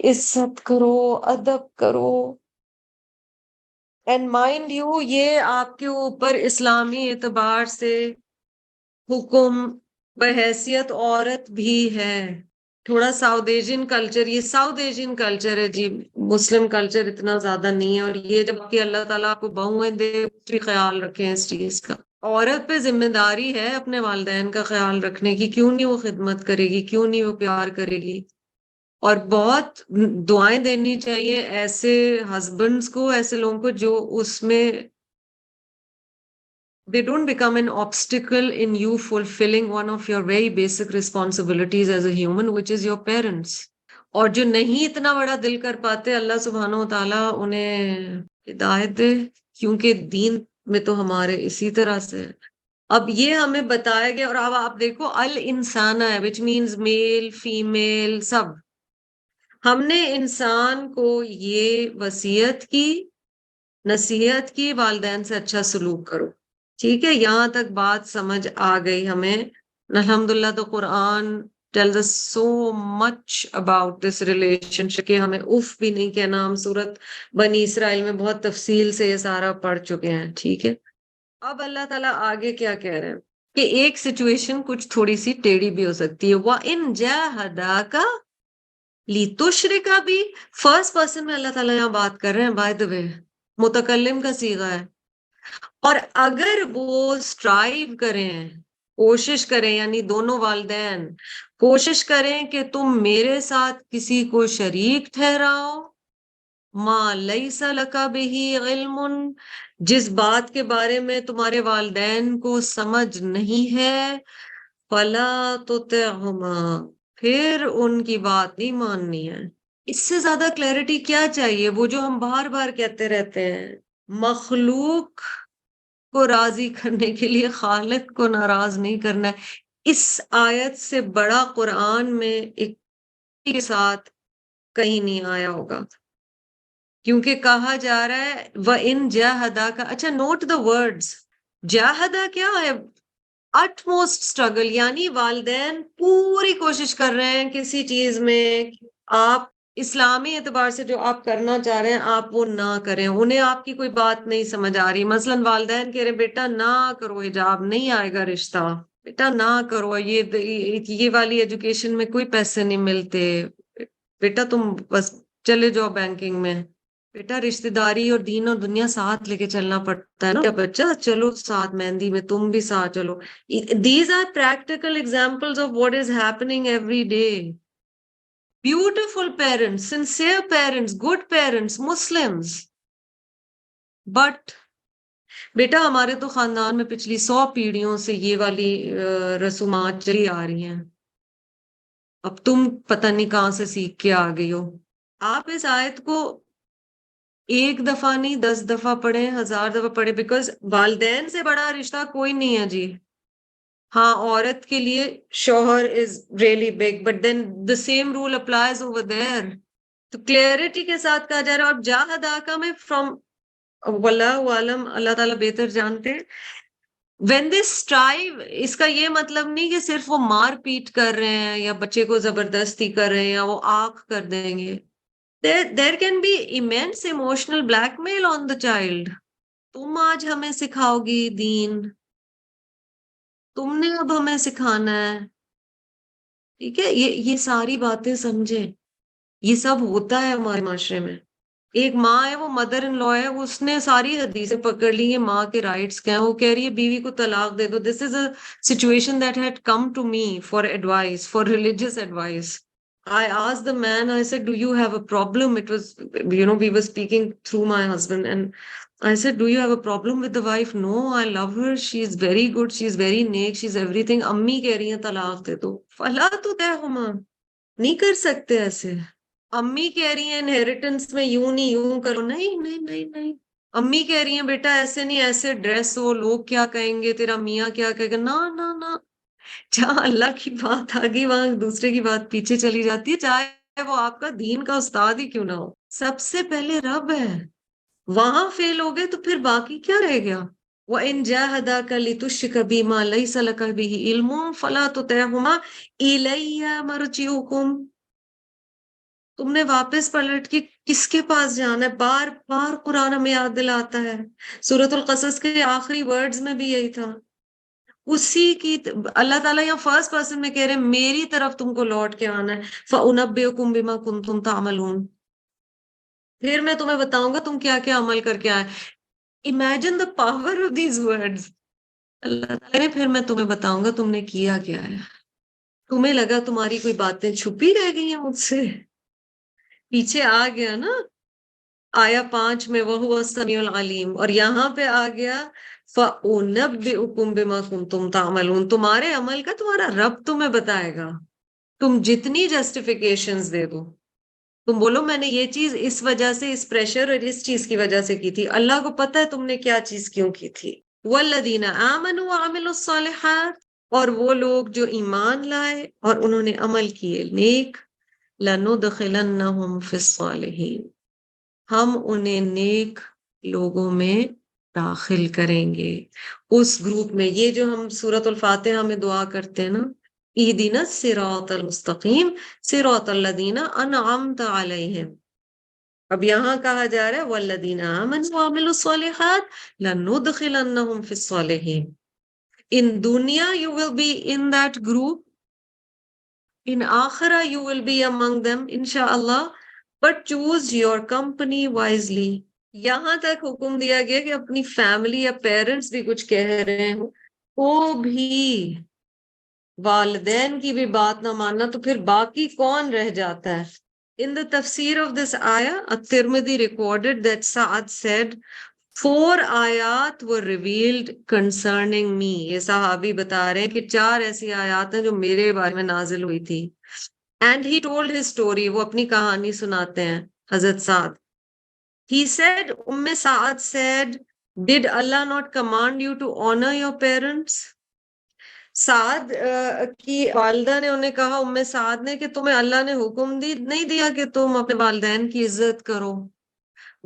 S1: عزت کرو، ادب کرو. اینڈ مائنڈ یو، یہ آپ کے اوپر اسلامی اعتبار سے حکم بحیثیت عورت بھی ہے. تھوڑا ساؤتھ ایشین کلچر، یہ ساؤتھ ایشین کلچر ہے جی، مسلم کلچر اتنا زیادہ نہیں ہے. اور یہ جب کہ اللہ تعالیٰ آپ کو بہویں دے بھی خیال رکھیں اس چیز کا. عورت پہ ذمہ داری ہے اپنے والدین کا خیال رکھنے کی. کیوں نہیں وہ خدمت کرے گی، کیوں نہیں وہ پیار کرے گی. اور بہت دعائیں دینی چاہیے ایسے ہسبینڈز کو، ایسے لوگوں کو جو اس میں they don't become an obstacle in you fulfilling one of your very basic responsibilities as a human, which is your parents. اور جو نہیں اتنا بڑا دل کر پاتے، اللہ سبحانہ و تعالیٰ انہیں ہدایت دے، کیونکہ دین میں تو ہمارے اسی طرح سے. اب یہ ہمیں بتایا گیا. اور اب آپ دیکھو الانسان ہے which means میل فیمیل سب. ہم نے انسان کو یہ وصیت کی، نصیحت کی، والدین سے اچھا سلوک کرو. ٹھیک ہے، یہاں تک بات سمجھ آ گئی ہمیں. الحمدللہ. تو قرآن tells us so much about this relationship کہ ہمیں اف بھی نہیں کہنا. ہم سورت بنی اسرائیل میں بہت تفصیل سے یہ سارا پڑھ چکے ہیں. ٹھیک ہے، اب اللہ تعالیٰ آگے کیا کہہ رہے ہیں کہ ایک سچویشن کچھ تھوڑی سی ٹیڑھی بھی ہو سکتی ہے. وَإِن جَاهَدَاكَ لِتُشْرِكَ بِي. فرسٹ پرسن میں اللہ تعالیٰ یہاں بات کر رہے ہیں. بائی دا وے متکلم کا صیغہ ہے. اور اگر وہ اسٹرائیو کریں کوشش کریں یعنی دونوں والدین کوشش کریں کہ تم میرے ساتھ کسی کو شریک ٹھہراؤ، ما لیس لک بہ علم، جس بات کے بارے میں تمہارے والدین کو سمجھ نہیں ہے، فلا تطعہما، پھر ان کی بات نہیں ماننی ہے۔ اس سے زیادہ کلیئرٹی کیا چاہیے؟ وہ جو ہم بار بار کہتے رہتے ہیں، مخلوق کو راضی کرنے کے لیے خالق کو ناراض نہیں کرنا ہے۔ اس آیت سے بڑا قرآن میں ایک کے ساتھ کہیں نہیں آیا ہوگا، کیونکہ کہا جا رہا ہے وَإِن جَاهَدَاكَ، اچھا نوٹ دا ورڈز، جاہدہ کیا ہے؟ اٹ موسٹ اسٹرگل، یعنی والدین پوری کوشش کر رہے ہیں کسی چیز میں آپ اسلامی اعتبار سے جو آپ کرنا چاہ رہے ہیں آپ وہ نہ کریں، انہیں آپ کی کوئی بات نہیں سمجھ آ رہی، مثلا والدین کہہ رہے ہیں بیٹا نہ کرو حجاب، نہیں آئے گا رشتہ، بیٹا نہ کرو، یہ والی ایجوکیشن میں کوئی پیسے نہیں ملتے، بیٹا تم بس چلے جاؤ بینکنگ میں، بیٹا رشتہ داری اور دین اور دنیا ساتھ لے کے چلنا پڑتا ہے نا بچہ، چلو ساتھ مہندی میں تم بھی ساتھ چلو۔ These are practical examples of what is happening every day. Beautiful parents, sincere parents, good parents, Muslims. But بیٹا ہمارے تو خاندان میں پچھلی 100 پیڑھیوں سے یہ والی رسومات چلی آ رہی ہیں، اب تم پتہ نہیں کہاں سے سیکھ کے آ گئی ہو۔ آپ اس آیت کو ایک دفعہ نہیں 10 دفعہ پڑھیں، 1000 دفعہ پڑھیں، بیکاز والدین سے بڑا رشتہ کوئی نہیں ہے جی۔ ہاں عورت کے لیے شوہر is really big, but then the same rule applies over there. تو کلیئرٹی کے ساتھ کہا جا رہا ہے، اور جاہداکا میں فرام واللہ عالم، اللہ تعالیٰ بہتر جانتے ہیں، وین دے اسٹرائیو، اس کا یہ مطلب نہیں کہ صرف وہ مار پیٹ کر رہے ہیں یا بچے کو زبردستی کر رہے ہیں یا وہ آنکھ کر دیں گے، there can be immense emotional blackmail on the child۔ تم آج ہمیں سکھاؤ گی دین، تم نے اب ہمیں سکھانا ہے، ٹھیک ہے؟ یہ ساری باتیں سمجھیں، یہ سب ہوتا ہے ہمارے معاشرے میں۔ ایک ماں ہے، وہ مدر ان لا ہے، اس نے ساری حدیثیں پکڑ لی ہیں ماں کے رائٹس کیا ہیں، وہ کہہ رہی ہے بیوی کو طلاق دے دو۔ This is a situation that had come to me for advice, for religious advice. I asked the man, I said, do you have a problem? It was, we were speaking through my husband, and I said, do you have a problem with the wife? No, I love her. She is very good. She is very neat. She is everything. Ammi کہہ رہی ہیں طلاق دے دو۔ فلا تطعہما، نہیں کر سکتے ایسے۔ امی کہہ رہی ہیں انہیریٹنس میں یوں نہیں یوں کرو، نہیں نہیں نہیں نہیں۔ امی کہہ رہی ہیں بیٹا ایسے نہیں، ایسے ڈریس ہو، لوگ کیا کہیں گے، تیرا میاں کیا کہے گا، نہ نہ نہ۔ جہاں اللہ کی بات آ گئی وہاں دوسرے کی بات پیچھے چلی جاتی ہے، چاہے وہ آپ کا دین کا استاد ہی کیوں نہ ہو۔ سب سے پہلے رب ہے، وہاں فیل ہو گئے تو پھر باقی کیا رہ گیا؟ وَإِن جَاهَدَاكَ لِتُشْرِكَ بِي مَا لَيْسَ لَكَ بِهِ عِلْمٌ فَلَا تُطِعْهُمَا إِلَيَّ مَرْجِعُكُمْ۔ تم نے واپس پلٹ کے کس کے پاس جانا ہے؟ بار بار قرآن ہمیں یاد دلاتا ہے، سورۃ القصص کے آخری ورڈز میں بھی یہی تھا، اسی کی اللہ تعالیٰ یہاں فرسٹ پرسن میں کہہ رہے ہیں میری طرف تم کو لوٹ کے آنا ہے، فَأُنَبِّئُكُم بِمَا كُنتُمْ تَعْمَلُونَ، پھر میں تمہیں بتاؤں گا تم کیا کیا عمل کر کے آئے۔ Imagine the power of these words. Allah تعالیٰ نے پھر میں تمہیں بتاؤں گا تم نے کیا کیا ہے۔ تمہیں لگا تمہاری کوئی باتیں چھپی رہ گئی ہیں مجھ سے، پیچھے آ گیا نا آیا 5 میں وَهُوَ السَّمِيعُ الْعَلِيمُ، اور یہاں پہ آ گیا فَأُنَبِّئُكُم بِمَا كُنتُمْ تَعْمَلُونَ، تمہارے عمل کا تمہارا رب تمہیں بتائے گا۔ تم جتنی جسٹیفیکیشنز دے دو، تم بولو میں نے یہ چیز اس وجہ سے، اس پریشر اور اس چیز کی وجہ سے کی تھی، اللہ کو پتہ ہے تم نے کیا چیز کیوں کی تھی۔ وَالَّذِينَ آمَنُوا وَعَمِلُوا الصَّالِحَاتِ، اور وہ لوگ جو ایمان لائے اور انہوں نے عمل کیے نیک، لَنُدْخِلَنَّهُمْ فِي الصَّالِحِينَ، ہم انہیں نیک لوگوں میں داخل کریں گے، اس گروپ میں۔ یہ جو ہم سورۃ الفاتحہ میں دعا کرتے ہیں نا، اہدنا الصراط المستقیم صراط الذین انعمت علیہم، اب یہاں کہا جا رہا ہے والذین آمنوا وعملوا الصالحات لندخلنہم فی الصالحین۔ ان دنیا you will be in that group, in آخرہ you will be among them انشاءاللہ، but choose your company wisely۔ یہاں تک حکم دیا گیا کہ اپنی فیملی یا پیرنٹس بھی کچھ کہہ رہے ہوں وہ بھی والدین کی بھی بات نہ ماننا تو پھر باقی کون رہ جاتا ہے؟ In the tafsir of this ayah, At-Tirmidhi recorded that Sa'ad said, four ayat were revealed concerning me. یہ صحابی بتا رہے ہیں کہ 4 ایسی آیات ہیں جو میرے بارے میں نازل ہوئی تھی. And he told his story. وہ اپنی کہانی سناتے ہیں حضرت سعد. He said, Sa'ad said, did Allah not command you to honor your parents? سعد کی والدہ نے انہیں کہا، سعد نے، کہ تمہیں اللہ نے حکم نہیں دیا کہ تم اپنے والدین کی عزت کرو.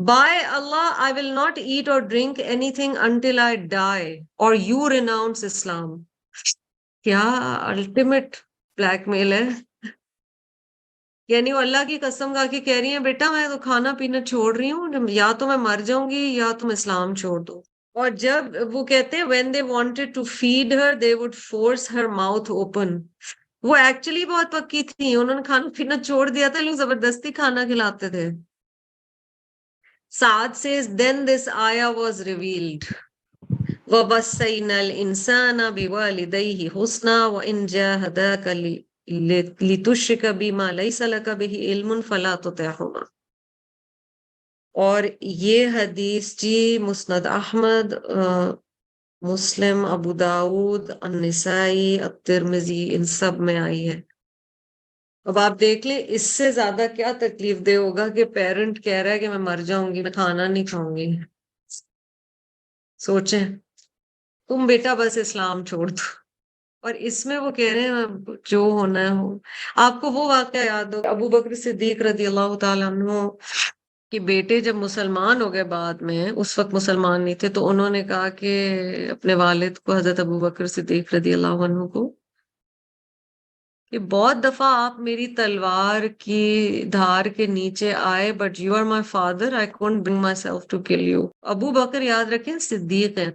S1: By Allah, I will not eat or drink anything until I die or you renounce Islam. کیا الٹیمیٹ بلیک میل ہے. یعنی وہ اللہ کی قسم کھا کے کہہ رہی ہیں بیٹا میں تو کھانا پینا چھوڑ رہی ہوں، یا تو میں مر جاؤں گی یا تم اسلام چھوڑ دو. اور جب وہ کہتے ہیں when they wanted to feed her they would force her mouth open. وہ ایکچولی بہت پکی تھی، انہوں نے کھانا پینا چھوڑ دیا تھا، لوگ زبردستی کھانا کھلاتے تھے. سعد says then this ayah was revealed. وَبَصَّيْنَا الْإِنسَانَ بِوَالِدَيْهِ حُسْنًا وَإِنْ جَاهَدَاكَ لِتُشْرِكَ بِمَا لَيْسَ لَكَ بِهِ عِلْمٌ فَلَا تُطِعْهُمَا. اور یہ حدیث جی مسند احمد، مسلم، ابو داود، النسائی، الترمذی، ان سب میں آئی ہے. اب آپ دیکھ لیں اس سے زیادہ کیا تکلیف دہ ہوگا کہ پیرنٹ کہہ رہا ہے کہ میں مر جاؤں گی، میں کھانا نہیں کھاؤں گی. سوچیں تم بیٹا بس اسلام چھوڑ دو، اور اس میں وہ کہہ رہے ہیں جو ہونا ہے ہو. آپ کو وہ واقعہ یاد ہو ابو بکر صدیق رضی اللہ تعالیٰ عنہ کہ بیٹے جب مسلمان ہو گئے بعد میں، اس وقت مسلمان نہیں تھے، تو انہوں نے کہا کہ اپنے والد کو، حضرت ابو بکر صدیق رضی اللہ عنہ کو، کہ بہت دفعہ آپ میری تلوار کی دھار کے نیچے آئے but you are my father, I can't bring myself to kill you. Abu Bakr یاد رکھیں صدیق ہیں.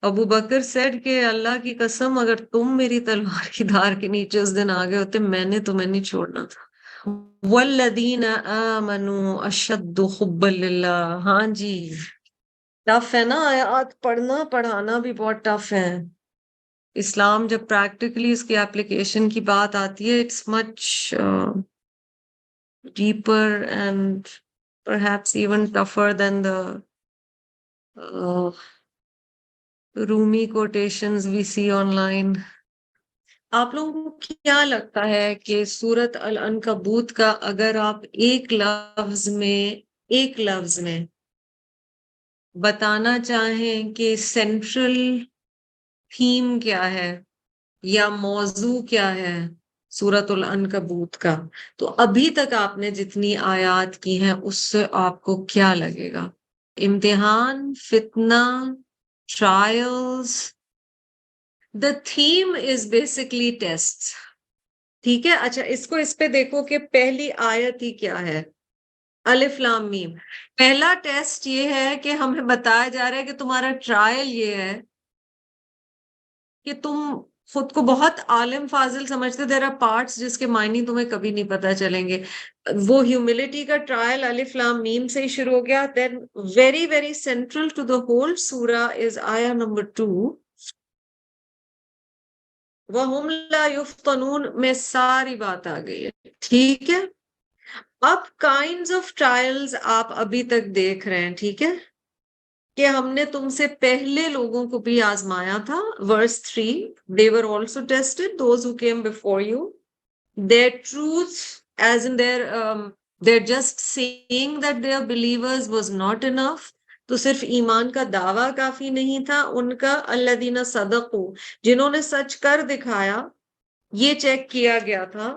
S1: ابو بکر سیڈ کہ اللہ کی قسم اگر تم میری تلوار کی دھار کے نیچے اس دن آ گئے ہوتے میں نے تمہیں نہیں چھوڑنا تھا. والذین آمنوا اشد حبا للہ. ہاں جی ٹف ہے نا آیات پڑھنا، پڑھانا بھی بہت ٹف ہے. اسلام جب پریکٹیکلی اس کی اپلیکیشن کی بات آتی ہے it's much deeper and perhaps even tougher than the Rumi quotations we see online. آپ لوگوں کو کیا لگتا ہے کہ سورت العنکبوت کا اگر آپ ایک لفظ میں بتانا چاہیں کہ سینٹرل تھیم کیا ہے یا موضوع کیا ہے سورت العنکبوت کا، تو ابھی تک آپ نے جتنی آیات کی ہیں اس سے آپ کو کیا لگے گا؟ امتحان، فتنہ، trials. The theme is basically tests. ٹھیک ہے. اچھا اس پہ دیکھو کہ پہلی آیت ہی کیا ہے، الف لام میم. پہلا ٹیسٹ یہ ہے کہ ہمیں بتایا جا رہا ہے کہ تمہارا ٹرائل یہ ہے کہ تم خود کو بہت عالم فاضل سمجھتے، دیر آر پارٹس جس کے معنی تمہیں کبھی نہیں پتا چلیں گے. وہ ہیوملٹی کا ٹرائل الف لام میم سے ہی شروع ہو گیا. Then very very central to the whole سورہ از آیا نمبر 2 وَهُمْ لَا يُفْتَنُونَ میں ساری بات آ گئی ہے. ٹھیک ہے. اب کائنڈز آف ٹرائلز آپ ابھی تک دیکھ رہے ہیں، ٹھیک ہے، کہ ہم نے تم سے پہلے لوگوں کو بھی آزمایا تھا. verse 3 they were also tested those who came before you, their truth as in they're just saying that they are believers was not enough. تو صرف ایمان کا دعویٰ کافی نہیں تھا ان کا. الذین صدقوا جنہوں نے سچ کر دکھایا، یہ چیک کیا گیا تھا.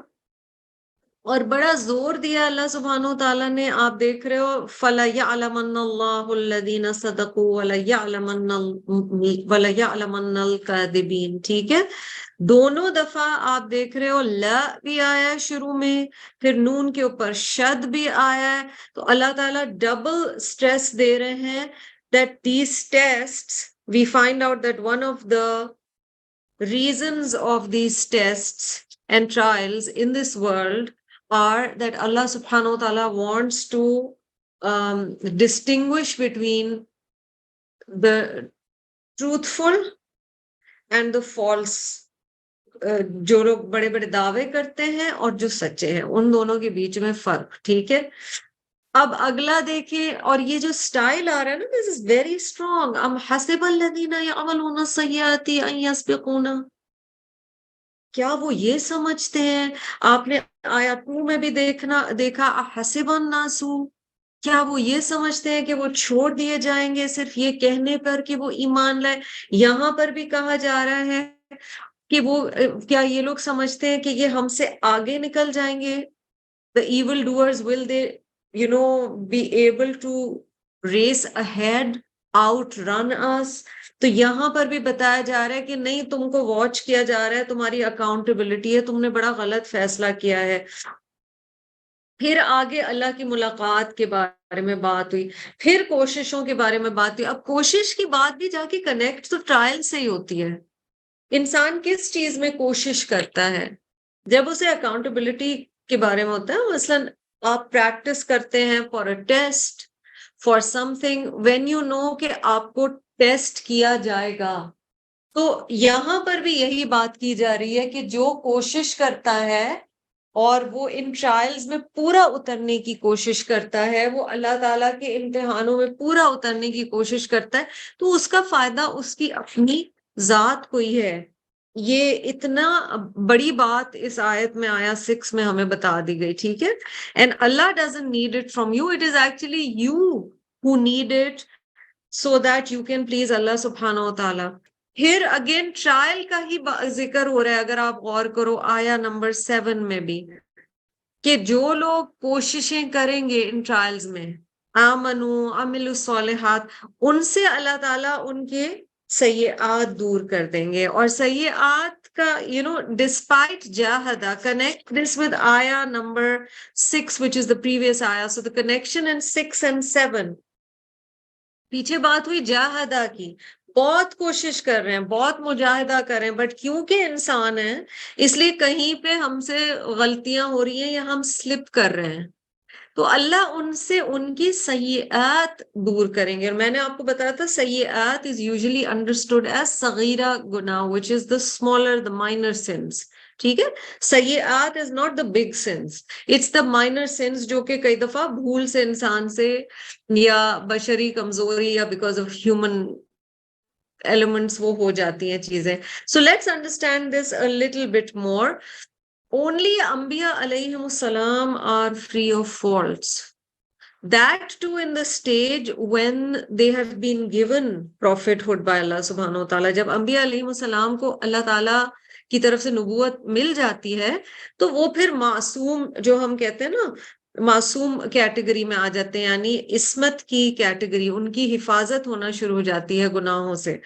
S1: اور بڑا زور دیا اللہ سبحانہ وتعالیٰ نے. آپ دیکھ رہے ہو فَلَيَعْلَمَنَّ اللَّهُ الَّذِينَ صَدَقُوا وَلَيَعْلَمَنَّ الْكَاذِبِينَ. ٹھیک ہے. دونوں دفعہ آپ دیکھ رہے ہو لا بھی آیا ہے شروع میں، پھر نون کے اوپر شد بھی آیا ہے. تو اللہ تعالیٰ ڈبل سٹریس دے رہے ہیں that these tests, we find out that one of the reasons of these tests and trials in this world are that Allah subhanahu wa ta'ala wants to distinguish between the truthful and the false, جو لوگ بڑے بڑے دعوے کرتے ہیں اور جو سچے ہیں، ان دونوں کے بیچ میں فرق. ٹھیک ہے. اب اگلا دیکھیں، اور یہ جو سٹائل آ رہا ہے نا، دس از ویری اسٹرانگ. ام حسب الذین یعملون السیئات ان یسبقونا، کیا وہ یہ سمجھتے ہیں؟ آپ نے آیا 2 میں بھی دیکھا حسب الناس، کیا وہ یہ سمجھتے ہیں کہ وہ چھوڑ دیے جائیں گے صرف یہ کہنے پر کہ وہ ایمان لائے؟ یہاں پر بھی کہا جا رہا ہے کہ وہ کیا یہ لوگ سمجھتے ہیں کہ یہ ہم سے آگے نکل جائیں گے؟ the evil doers, will they be able to race ahead, outrun us? تو یہاں پر بھی بتایا جا رہا ہے کہ نہیں، تم کو واچ کیا جا رہا ہے، تمہاری اکاؤنٹیبلٹی ہے، تم نے بڑا غلط فیصلہ کیا ہے. پھر آگے اللہ کی ملاقات کے بارے میں بات ہوئی، پھر کوششوں کے بارے میں بات ہوئی. اب کوشش کی بات بھی جا کے کنیکٹ تو ٹرائل سے ہی ہوتی ہے. انسان کس چیز میں کوشش کرتا ہے؟ جب اسے اکاؤنٹیبلٹی کے بارے میں ہوتا ہے. مثلاً آپ پریکٹس کرتے ہیں for a test, for something, when you know کہ آپ کو ٹیسٹ کیا جائے گا. تو یہاں پر بھی یہی بات کی جا رہی ہے کہ جو کوشش کرتا ہے اور وہ ان ٹرائلز میں پورا اترنے کی کوشش کرتا ہے، وہ اللہ تعالیٰ کے امتحانوں میں پورا اترنے کی کوشش کرتا ہے، تو اس کا فائدہ اس کی اپنی ذات کو ہی ہے. یہ اتنا بڑی بات اس آیت میں آیا 6 میں ہمیں بتا دی گئی. ٹھیک ہے. And Allah doesn't need it from you, it is actually you who need it so that you can please اللہ سبحانہ و تعالیٰ. پھر اگین ٹرائل کا ہی ذکر ہو رہا ہے، اگر آپ غور کرو آیا نمبر 7 میں بھی، کہ جو لوگ کوششیں کریں گے ان ٹرائلز میں، آمنو عملوا الصالحات، ان سے اللہ تعالیٰ ان کے سیئات دور کر دیں گے. اور سیئات کا ڈسپائٹ جاہدہ، connect this with آیا number 6 which is the previous آیا. So the connection in 6 and 7، پیچھے بات ہوئی جاہدہ کی، بہت کوشش کر رہے ہیں، بہت مجاہدہ کر رہے ہیں، بٹ کیونکہ انسان ہیں اس لیے کہیں پہ ہم سے غلطیاں ہو رہی ہیں یا ہم سلپ کر رہے ہیں، تو اللہ ان سے ان کی سیئات دور کریں گے. اور میں نے آپ کو بتایا تھا سیئات از یوزلی انڈرسٹوڈ ایز صغیرہ گناہ which is the smaller, the minor sins. ٹھیک ہے. سیئات is not the big sins, it's the minor sins, جو کہ کئی دفعہ بھول سے انسان سے یا بشری کمزوری یا بیکاز آف ہیومن ایلیمنٹس وہ ہو جاتی ہیں چیزیں. So let's understand this a little bit more. Only انبیاء علیہم السلام are free of faults. That too in the stage when they have been given prophethood by Allah subhanahu wa ta'ala. جب انبیاء علیہم السلام کو اللہ تعالیٰ کی طرف سے نبوت مل جاتی ہے تو وہ پھر معصوم، جو ہم کہتے ہیں نا، معصوم کیٹیگری میں آ جاتے ہیں، یعنی عصمت کی کیٹیگری، ان کی حفاظت ہونا شروع ہو جاتی ہے گناہوں سے.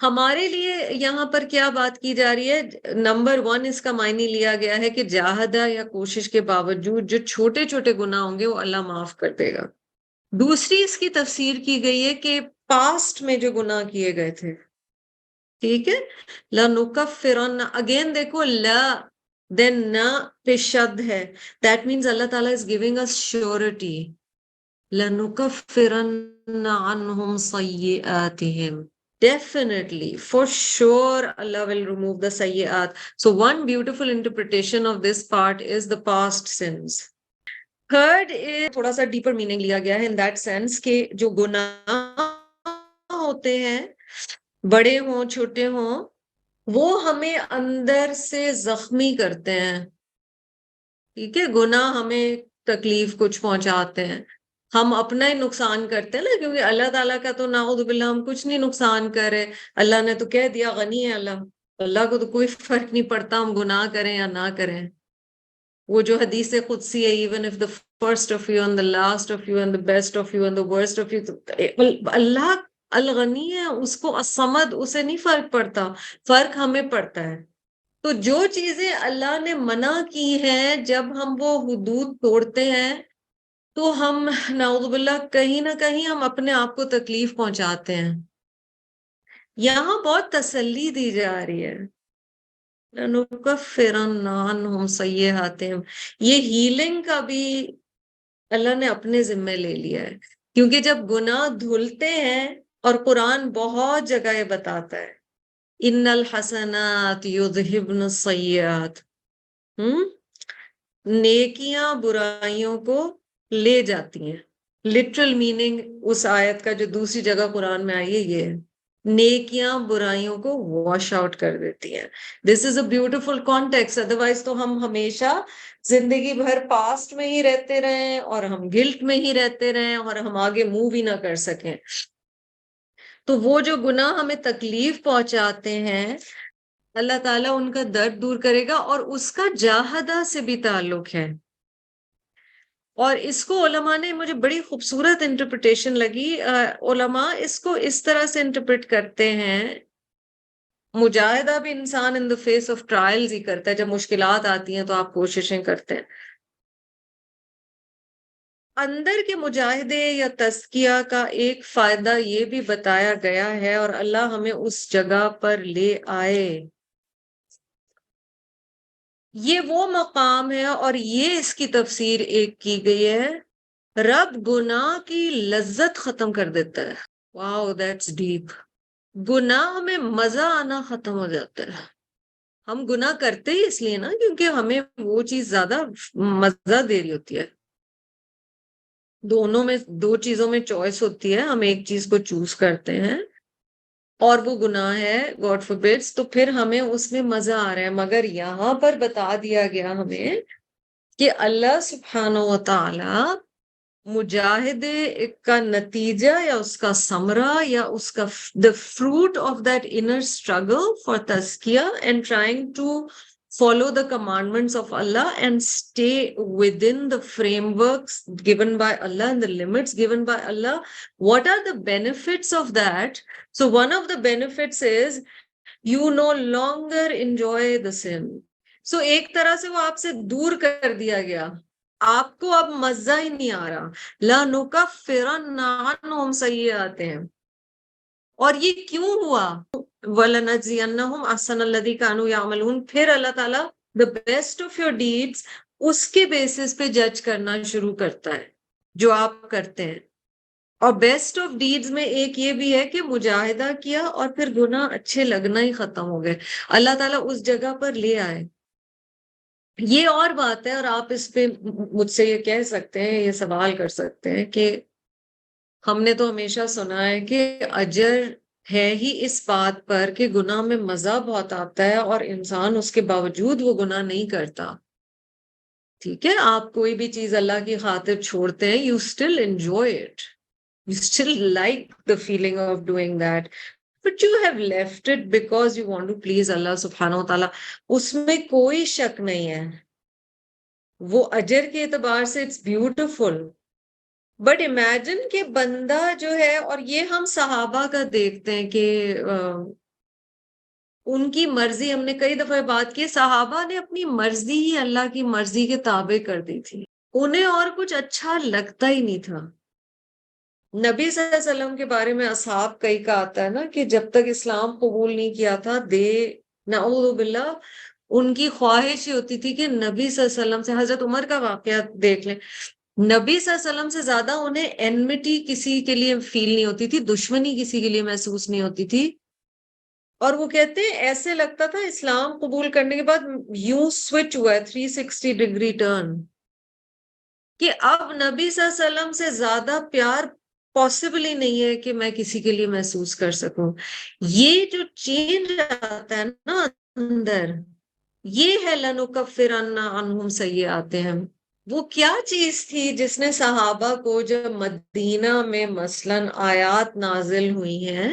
S1: ہمارے لیے یہاں پر کیا بات کی جا رہی ہے؟ نمبر 1 اس کا معنی لیا گیا ہے کہ جاہدہ یا کوشش کے باوجود جو چھوٹے چھوٹے گناہ ہوں گے وہ اللہ معاف کر دے گا. دوسری اس کی تفسیر کی گئی ہے کہ پاسٹ میں جو گناہ کیے گئے تھے، ٹھیک ہے، لَنُكَفِّرَنَّ، اگین دیکھو لا دین نہ پہ شد ہے، دیٹ مینز اللہ تعالیٰ is giving us surety. لَنُكَفِّرَنَّ عَنْهُمْ سَيِّئَاتِهِمْ، definitely, for sure, Allah will remove the sayyi'at. So one beautiful interpretation of this part is the past sins. Third is تھوڑا سا ڈیپر میننگ لیا گیا ہے in that sense کہ جو گناہ ہوتے ہیں، بڑے ہوں چھوٹے ہوں، وہ ہمیں اندر سے زخمی کرتے ہیں. ٹھیک ہے. گناہ ہمیں تکلیف کچھ پہنچاتے ہیں، ہم اپنا ہی نقصان کرتے ہیں نا، کیونکہ اللہ تعالیٰ کا تو نعوذ باللہ ہم کچھ نہیں نقصان کرے. اللہ نے تو کہہ دیا غنی ہے اللہ، اللہ کو تو کوئی فرق نہیں پڑتا ہم گناہ کریں یا نہ کریں. وہ جو حدیث قدسی ہے، even if the first of you and the last of you and the best of you and the worst of you، اللہ الغنی ہے، اس کو الصمد، اسے نہیں فرق پڑتا، فرق ہمیں پڑتا ہے. تو جو چیزیں اللہ نے منع کی ہیں، جب ہم وہ حدود توڑتے ہیں تو ہم نعوذ باللہ کہیں نہ کہیں ہم اپنے آپ کو تکلیف پہنچاتے ہیں. یہاں بہت تسلی دی جا رہی ہے، لَنُكَفِّرَنَّ عَنْهُمْ سَيِّئَاتِهِمْ. یہ ہیلنگ کا بھی اللہ نے اپنے ذمہ لے لیا ہے، کیونکہ جب گناہ دھلتے ہیں اور قرآن بہت جگہ یہ بتاتا ہے ان الحسنات یذہبن السیئات، نیکیاں برائیوں کو لے جاتی ہیں. لٹرل میننگ اس آیت کا جو دوسری جگہ قرآن میں آئی ہے یہ ہے، نیکیاں برائیوں کو واش آؤٹ کر دیتی ہیں. دس is a beautiful context, otherwise تو ہم ہمیشہ زندگی بھر پاسٹ میں ہی رہتے رہیں اور ہم گلٹ میں ہی رہتے رہیں اور ہم آگے موو بھی نہ کر سکیں. تو وہ جو گناہ ہمیں تکلیف پہنچاتے ہیں اللہ تعالیٰ ان کا درد دور کرے گا، اور اس کا جاہدہ سے بھی تعلق ہے. اور اس کو علماء نے، مجھے بڑی خوبصورت انٹرپریٹیشن لگی، علماء اس کو اس طرح سے انٹرپریٹ کرتے ہیں، مجاہدہ بھی انسان ان دا فیس آف ٹرائلز ہی کرتا ہے، جب مشکلات آتی ہیں تو آپ کوششیں کرتے ہیں. اندر کے مجاہدے یا تزکیہ کا ایک فائدہ یہ بھی بتایا گیا ہے، اور اللہ ہمیں اس جگہ پر لے آئے. یہ وہ مقام ہے، اور یہ اس کی تفسیر ایک کی گئی ہے، رب گناہ کی لذت ختم کر دیتا ہے. واو دیٹس ڈیپ. گناہ میں مزہ آنا ختم ہو جاتا ہے. ہم گناہ کرتے ہی اس لیے نا کیونکہ ہمیں وہ چیز زیادہ مزہ دے رہی ہوتی ہے. دونوں میں، دو چیزوں میں چوائس ہوتی ہے، ہم ایک چیز کو چوز کرتے ہیں اور وہ گناہ ہے گاڈ فوربڈس، تو پھر ہمیں اس میں مزہ آ رہا ہے. مگر یہاں پر بتا دیا گیا ہمیں کہ اللہ سبحانہ و تعالی مجاہدے کا نتیجہ یا اس کا ثمرہ یا اس کا the fruit of that inner struggle for tazkiyah and trying to follow the commandments of Allah and stay within the frameworks given by Allah and the limits given by Allah. What are the benefits of that? So one of the benefits is you no longer enjoy the sin. So ایک طرح سے وہ آپ سے دور کر دیا گیا، آپ کو اب مزہ ہی نہیں آ رہا. لَنُكَفِّرَنَّ عَنْهُمْ سَيِّئَاتِهِمْ. اور یہ کیوں ہوا؟ وَلَنَجْزِيَنَّهُمْ أَحْسَنَ الَّذِي كَانُوا يَعْمَلُونَ. پھر اللہ تعالیٰ the best of your deeds اس کے بیسس پہ جج کرنا شروع کرتا ہے جو آپ کرتے ہیں. اور بیسٹ آف ڈیڈز میں ایک یہ بھی ہے کہ مجاہدہ کیا اور پھر گناہ اچھے لگنا ہی ختم ہو گئے، اللہ تعالیٰ اس جگہ پر لے آئے. یہ اور بات ہے، اور آپ اس پہ مجھ سے یہ کہہ سکتے ہیں، یہ سوال کر سکتے ہیں کہ ہم نے تو ہمیشہ سنا ہے کہ اجر ہے ہی اس بات پر کہ گناہ میں مزہ بہت آتا ہے اور انسان اس کے باوجود وہ گناہ نہیں کرتا. ٹھیک ہے، آپ کوئی بھی چیز اللہ کی خاطر چھوڑتے ہیں، you still enjoy it, you still like the feeling of doing that, but you have left it because you want to please Allah subhanahu wa ta'ala. اس میں کوئی شک نہیں ہے، وہ اجر کے اعتبار سے اٹس بیوٹیفل. بٹ امیجن کہ بندہ جو ہے، اور یہ ہم صحابہ کا دیکھتے ہیں کہ ان کی مرضی، ہم نے کئی دفعہ بات کی، صحابہ نے اپنی مرضی ہی اللہ کی مرضی کے تابع کر دی تھی، انہیں اور کچھ اچھا لگتا ہی نہیں تھا. نبی صلی اللہ علیہ وسلم کے بارے میں اصحاب کئی کا آتا ہے نا کہ جب تک اسلام قبول نہیں کیا تھا، نعوذ باللہ، ان کی خواہش ہی ہوتی تھی کہ نبی صلی اللہ علیہ وسلم سے، حضرت عمر کا واقعہ دیکھ لیں، نبی صلی اللہ علیہ وسلم سے زیادہ انہیں اینمٹی کسی کے لیے فیل نہیں ہوتی تھی، دشمنی کسی کے لیے محسوس نہیں ہوتی تھی. اور وہ کہتے ہیں ایسے لگتا تھا اسلام قبول کرنے کے بعد یوں سوئچ ہوا ہے 360 ڈگری ٹرن، کہ اب نبی صلی اللہ علیہ وسلم سے زیادہ پیار پاسبل ہی نہیں ہے کہ میں کسی کے لیے محسوس کر سکوں. یہ جو چینج آتا ہے نا اندر، یہ ہے لَنُكَفِّرَنَّ عَنْهُمْ سَيِّئَاتِهِمْ. وہ کیا چیز تھی جس نے صحابہ کو، جب مدینہ میں مثلاً آیات نازل ہوئی ہیں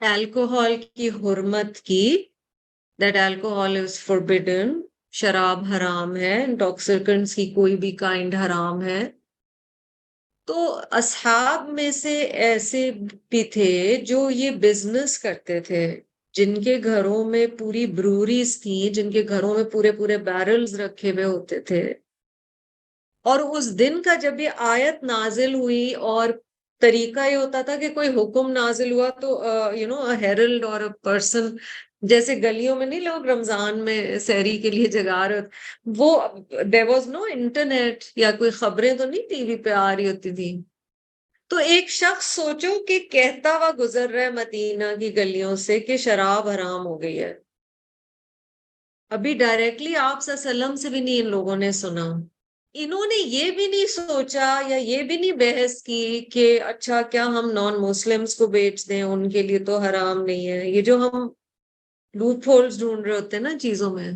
S1: الکوہول کی حرمت کی، that alcohol is forbidden، شراب حرام ہے، انٹاکسیکنٹس کی کوئی بھی کائنڈ حرام ہے، تو اصحاب میں سے ایسے بھی تھے جو یہ بزنس کرتے تھے، جن کے گھروں میں پوری بروریز تھیں، جن کے گھروں میں پورے پورے بیرلز رکھے ہوئے ہوتے تھے. اور اس دن کا جب یہ آیت نازل ہوئی، اور طریقہ یہ ہوتا تھا کہ کوئی حکم نازل ہوا تو ہیرلڈ اور پرسن، جیسے گلیوں میں نہیں لوگ رمضان میں سحری کے لیے جگا رہے ہوتے، وہ there was no انٹرنیٹ یا کوئی خبریں تو نہیں ٹی وی پہ آ رہی ہوتی تھی، تو ایک شخص سوچو کہ کہتا ہوا گزر رہا ہے مدینہ کی گلیوں سے کہ شراب حرام ہو گئی ہے. ابھی ڈائریکٹلی آپ صلی اللہ علیہ وسلم سے بھی نہیں ان لوگوں نے سنا. انہوں نے یہ بھی نہیں سوچا یا یہ بھی نہیں بحث کی کہ اچھا کیا ہم نان مسلمس کو بیچ دیں, ان کے لیے تو حرام نہیں ہے. یہ جو ہم لوپ ہولز ڈھونڈ رہے ہوتے ہیں نا چیزوں میں.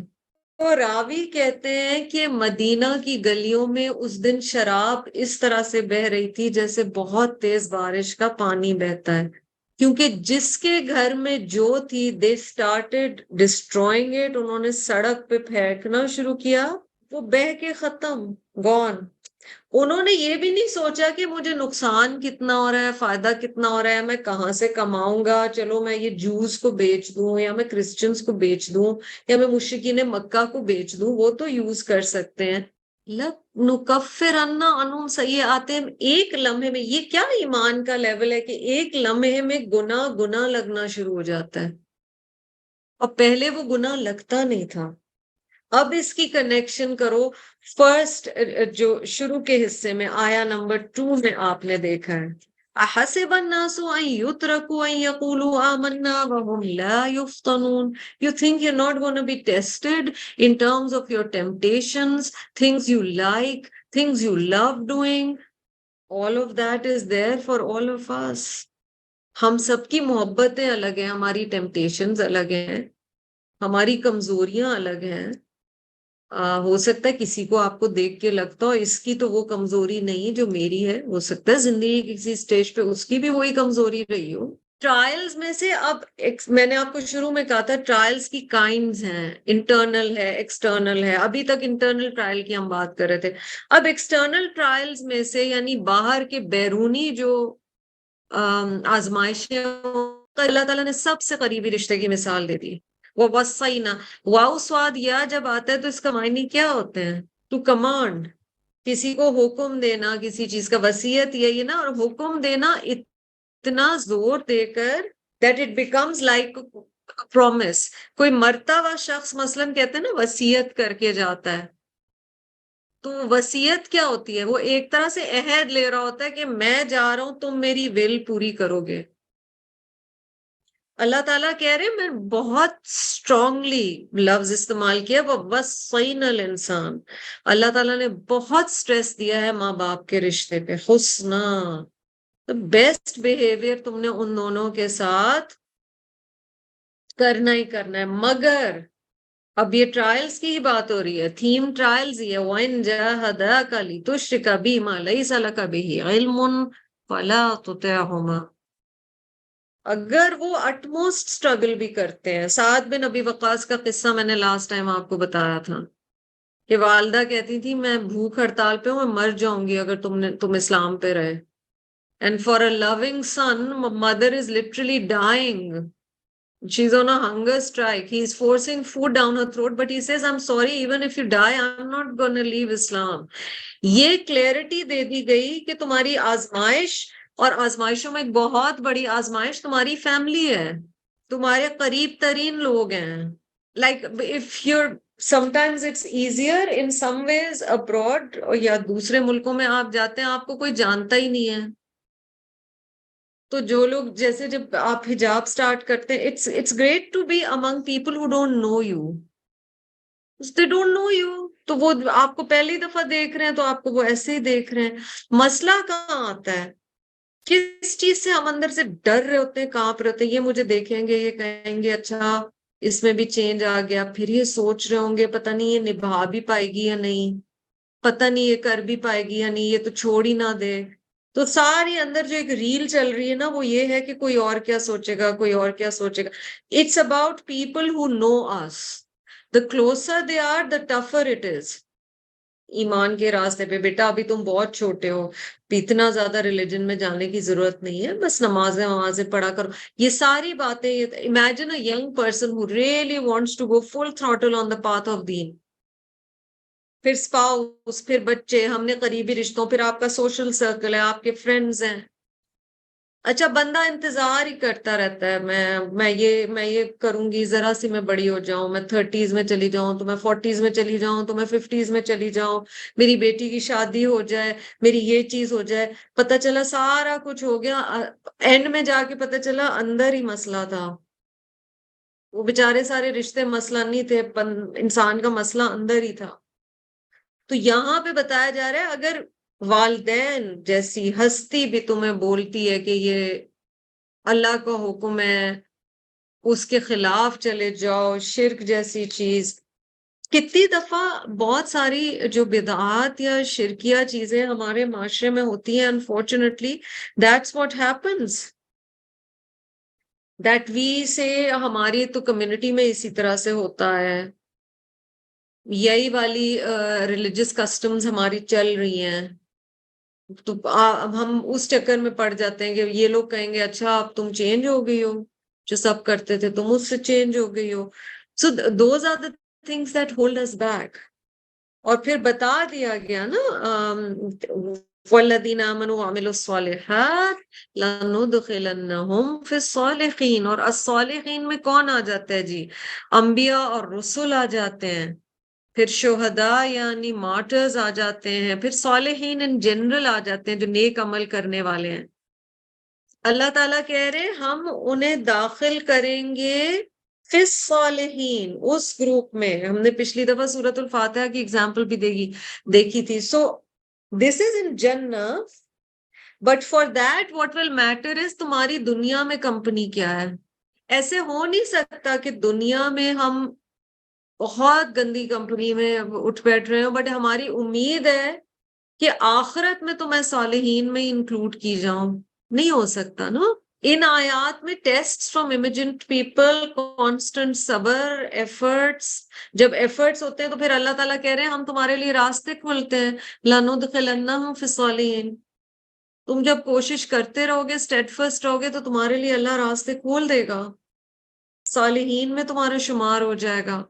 S1: تو راوی کہتے ہیں کہ مدینہ کی گلیوں میں اس دن شراب اس طرح سے بہ رہی تھی جیسے بہت تیز بارش کا پانی بہتا ہے, کیونکہ جس کے گھر میں جو تھی دے اسٹارٹیڈ ڈسٹروئنگ اٹ, انہوں نے سڑک پہ پھینکنا شروع کیا, وہ بہ کے ختم, گون. انہوں نے یہ بھی نہیں سوچا کہ مجھے نقصان کتنا ہو رہا ہے, فائدہ کتنا ہو رہا ہے, میں کہاں سے کماؤں گا, چلو میں یہ جوز کو بیچ دوں یا میں کرسچنس کو بیچ دوں یا میں مشرکین مکہ کو بیچ دوں, وہ تو یوز کر سکتے ہیں. نکفرن عنہم سیئاتہم, ایک لمحے میں, یہ کیا ایمان کا لیول ہے کہ ایک لمحے میں گناہ لگنا شروع ہو جاتا ہے, اور پہلے وہ گناہ لگتا نہیں تھا. اب اس کی کنیکشن کرو فرسٹ جو شروع کے حصے میں آیا نمبر 2 میں آپ نے دیکھا ہے, احسب الناس ان یترکوا ان یقولوا آمنا وهم لا یفتنون. You think you're not going to be tested in terms of your temptations, things you like, things you love doing. All of that is there for all of us. ہم سب کی محبتیں الگ ہیں, ہماری ٹیمپٹیشنز الگ ہیں, ہماری کمزوریاں الگ ہیں. ہو سکتا ہے کسی کو آپ کو دیکھ کے لگتا ہو اس کی تو وہ کمزوری نہیں جو میری ہے, ہو سکتا ہے زندگی کی کسی سٹیج پہ اس کی بھی وہی کمزوری رہی ہو. ٹرائلز میں سے اب میں نے آپ کو شروع میں کہا تھا ٹرائلز کی کائنڈز ہیں, انٹرنل ہے, ایکسٹرنل ہے. ابھی تک انٹرنل ٹرائل کی ہم بات کر رہے تھے. اب ایکسٹرنل ٹرائلز میں سے یعنی باہر کے بیرونی جو آزمائشیں, اللہ تعالیٰ نے سب سے قریبی رشتے کی مثال دے دی. وہ وصینا, واؤ سواد یا جب آتا ہے تو اس کا معنی کیا ہوتے ہیں؟ ٹو کمانڈ, کسی کو حکم دینا کسی چیز کا. وصیت یہی نا, اور حکم دینا اتنا زور دے کر that it becomes like a promise. کوئی مرتا ہوا شخص مثلاً کہتے ہیں نا وصیت کر کے جاتا ہے, تو وصیت کیا ہوتی ہے؟ وہ ایک طرح سے عہد لے رہا ہوتا ہے کہ میں جا رہا ہوں, تم میری ول پوری کرو گے. اللہ تعالیٰ کہہ رہے میں بہت اسٹرانگلی لفظ استعمال کیا, وَوَصَّيْنَا الْإِنسَانَ. اللہ تعالیٰ نے بہت سٹریس دیا ہے ماں باپ کے رشتے پہ. حسنا, تو بیسٹ بیہیویئر تم نے ان دونوں کے ساتھ کرنا ہی کرنا ہے. مگر اب یہ ٹرائلز کی ہی بات ہو رہی ہے, تھیم ٹرائلز ہی ہے. وَإِن جَاهَدَاكَ لِتُشْرِكَ بِي مَا لَيْسَ لَكَ بِهِ عِلْمٌ فَلَا تُطِعْهُمَا. اگر وہ اٹموسٹ اسٹرگل بھی کرتے ہیں. سعد بن ابی وقاص کا قصہ میں نے لاسٹ ٹائم آپ کو بتایا تھا کہ والدہ کہتی تھی میں بھوک ہڑتال پہ ہوں, میں مر جاؤں گی اگر تم اسلام پہ رہے. And for a loving son, mother is literally dying. She's on a hunger strike. He's forcing food down her throat, but he says, I'm sorry, even if you die, I'm not going to leave Islam. یہ clarity دے دی گئی کہ تمہاری آزمائش, اور آزمائشوں میں ایک بہت بڑی آزمائش تمہاری فیملی ہے, تمہارے قریب ترین لوگ ہیں. Like if you're sometimes it's easier in some ways abroad, یا دوسرے ملکوں میں آپ جاتے ہیں آپ کو کوئی جانتا ہی نہیں ہے, تو جو لوگ جیسے جب آپ حجاب سٹارٹ کرتے ہیں, it's great to be among people who don't know you. They don't know you. تو وہ آپ کو پہلی دفعہ دیکھ رہے ہیں تو آپ کو وہ ایسے ہی دیکھ رہے ہیں. مسئلہ کہاں آتا ہے؟ کس چیز سے ہم اندر سے ڈر رہے ہوتے ہیں, کانپ رہے ہوتے ہیں, یہ مجھے دیکھیں گے, یہ کہیں گے اچھا اس میں بھی چینج آ گیا. پھر یہ سوچ رہے ہوں گے پتہ نہیں یہ نبھا بھی پائے گی یا نہیں, پتہ نہیں یہ کر بھی پائے گی یا نہیں, یہ تو چھوڑ ہی نہ دے. تو ساری اندر جو ایک ریل چل رہی ہے نا, وہ یہ ہے کہ کوئی اور کیا سوچے گا, کوئی اور کیا سوچے گا. It's about people who know us. The closer they are, the tougher it is. ایمان کے راستے پہ بیٹا ابھی تم بہت چھوٹے ہو, اتنا زیادہ ریلیجن میں جانے کی ضرورت نہیں ہے, بس نمازیں پڑھا کرو. یہ ساری باتیں, imagine a young person who really wants to go full throttle on the path of deen. پھر اسپاؤس, پھر بچے, ہم نے قریبی رشتوں, پھر آپ کا سوشل سرکل ہے, آپ کے فرینڈز ہیں. اچھا بندہ انتظار ہی کرتا رہتا ہے، میں یہ کروں گی، ذرا سی میں بڑی ہو جاؤں، میں 30s میں چلی جاؤں تو میں 40s میں چلی جاؤں تو میں 50s میں چلی جاؤں، میری بیٹی کی شادی ہو جائے، میری یہ چیز ہو جائے، پتہ چلا سارا کچھ ہو گیا، اینڈ میں جا کے پتہ چلا اندر ہی مسئلہ تھا، وہ بیچارے سارے رشتے مسئلہ نہیں تھے، انسان کا مسئلہ اندر ہی تھا۔ تو یہاں پہ بتایا جا رہا ہے اگر والدین جیسی ہستی بھی تمہیں بولتی ہے کہ یہ اللہ کا حکم ہے، اس کے خلاف چلے جاؤ، شرک جیسی چیز، کتنی دفعہ بہت ساری جو بدعات یا شرکیہ چیزیں ہمارے معاشرے میں ہوتی ہیں، unfortunately that's what happens that we say، ہماری تو کمیونٹی میں اسی طرح سے ہوتا ہے، یہی والی ریلیجس کسٹمز ہماری چل رہی ہیں، تو اب ہم اس چکر میں پڑ جاتے ہیں کہ یہ لوگ کہیں گے اچھا اب تم چینج ہو گئی ہو، جو سب کرتے تھے تم اس سے چینج ہو گئی ہو، so those are the things that hold us back۔ اور پھر بتا دیا گیا نا وَالَّذِينَ آمَنُوا وَعَمِلُوا الصَّالِحَاتِ لَنُدْخِلَنَّهُمْ فِي الصَّالِحِينَ، اور الصالحین میں کون آ جاتا ہے جی؟ انبیاء اور رسول آ جاتے ہیں، پھر شہداء یعنی مارٹرز آ جاتے ہیں، پھر صالحین ان جنرل آ جاتے ہیں جو نیک عمل کرنے والے ہیں۔ اللہ تعالیٰ کہہ رہے ہم انہیں داخل کریں گے فی الصالحین، اس گروپ میں۔ ہم نے پچھلی دفعہ سورۃ الفاتحہ کی اگزامپل بھی دیکھی تھی۔ سو دس از ان جنہ، but for that what will matter is تمہاری دنیا میں کمپنی کیا ہے۔ ایسے ہو نہیں سکتا کہ دنیا میں ہم بہت گندی کمپنی میں اٹھ بیٹھ رہے ہوں، بٹ ہماری امید ہے کہ آخرت میں تو میں صالحین میں انکلوڈ کی جاؤں، نہیں ہو سکتا نا۔ ان آیات میں ٹیسٹ فرام امیجنٹ پیپل، کانسٹنٹ صبر، ایفرٹس، جب ایفرٹس ہوتے ہیں تو پھر اللہ تعالیٰ کہہ رہے ہیں ہم تمہارے لیے راستے کھولتے ہیں، لَنُدْخِلَنَّهُمْ فِي الصَّالِحِينَ، تم جب کوشش کرتے رہو گے، اسٹیڈ فرسٹ رہو گے، تو تمہارے لیے اللہ راستے کھول دے گا، صالحین میں تمہارا شمار ہو جائے گا۔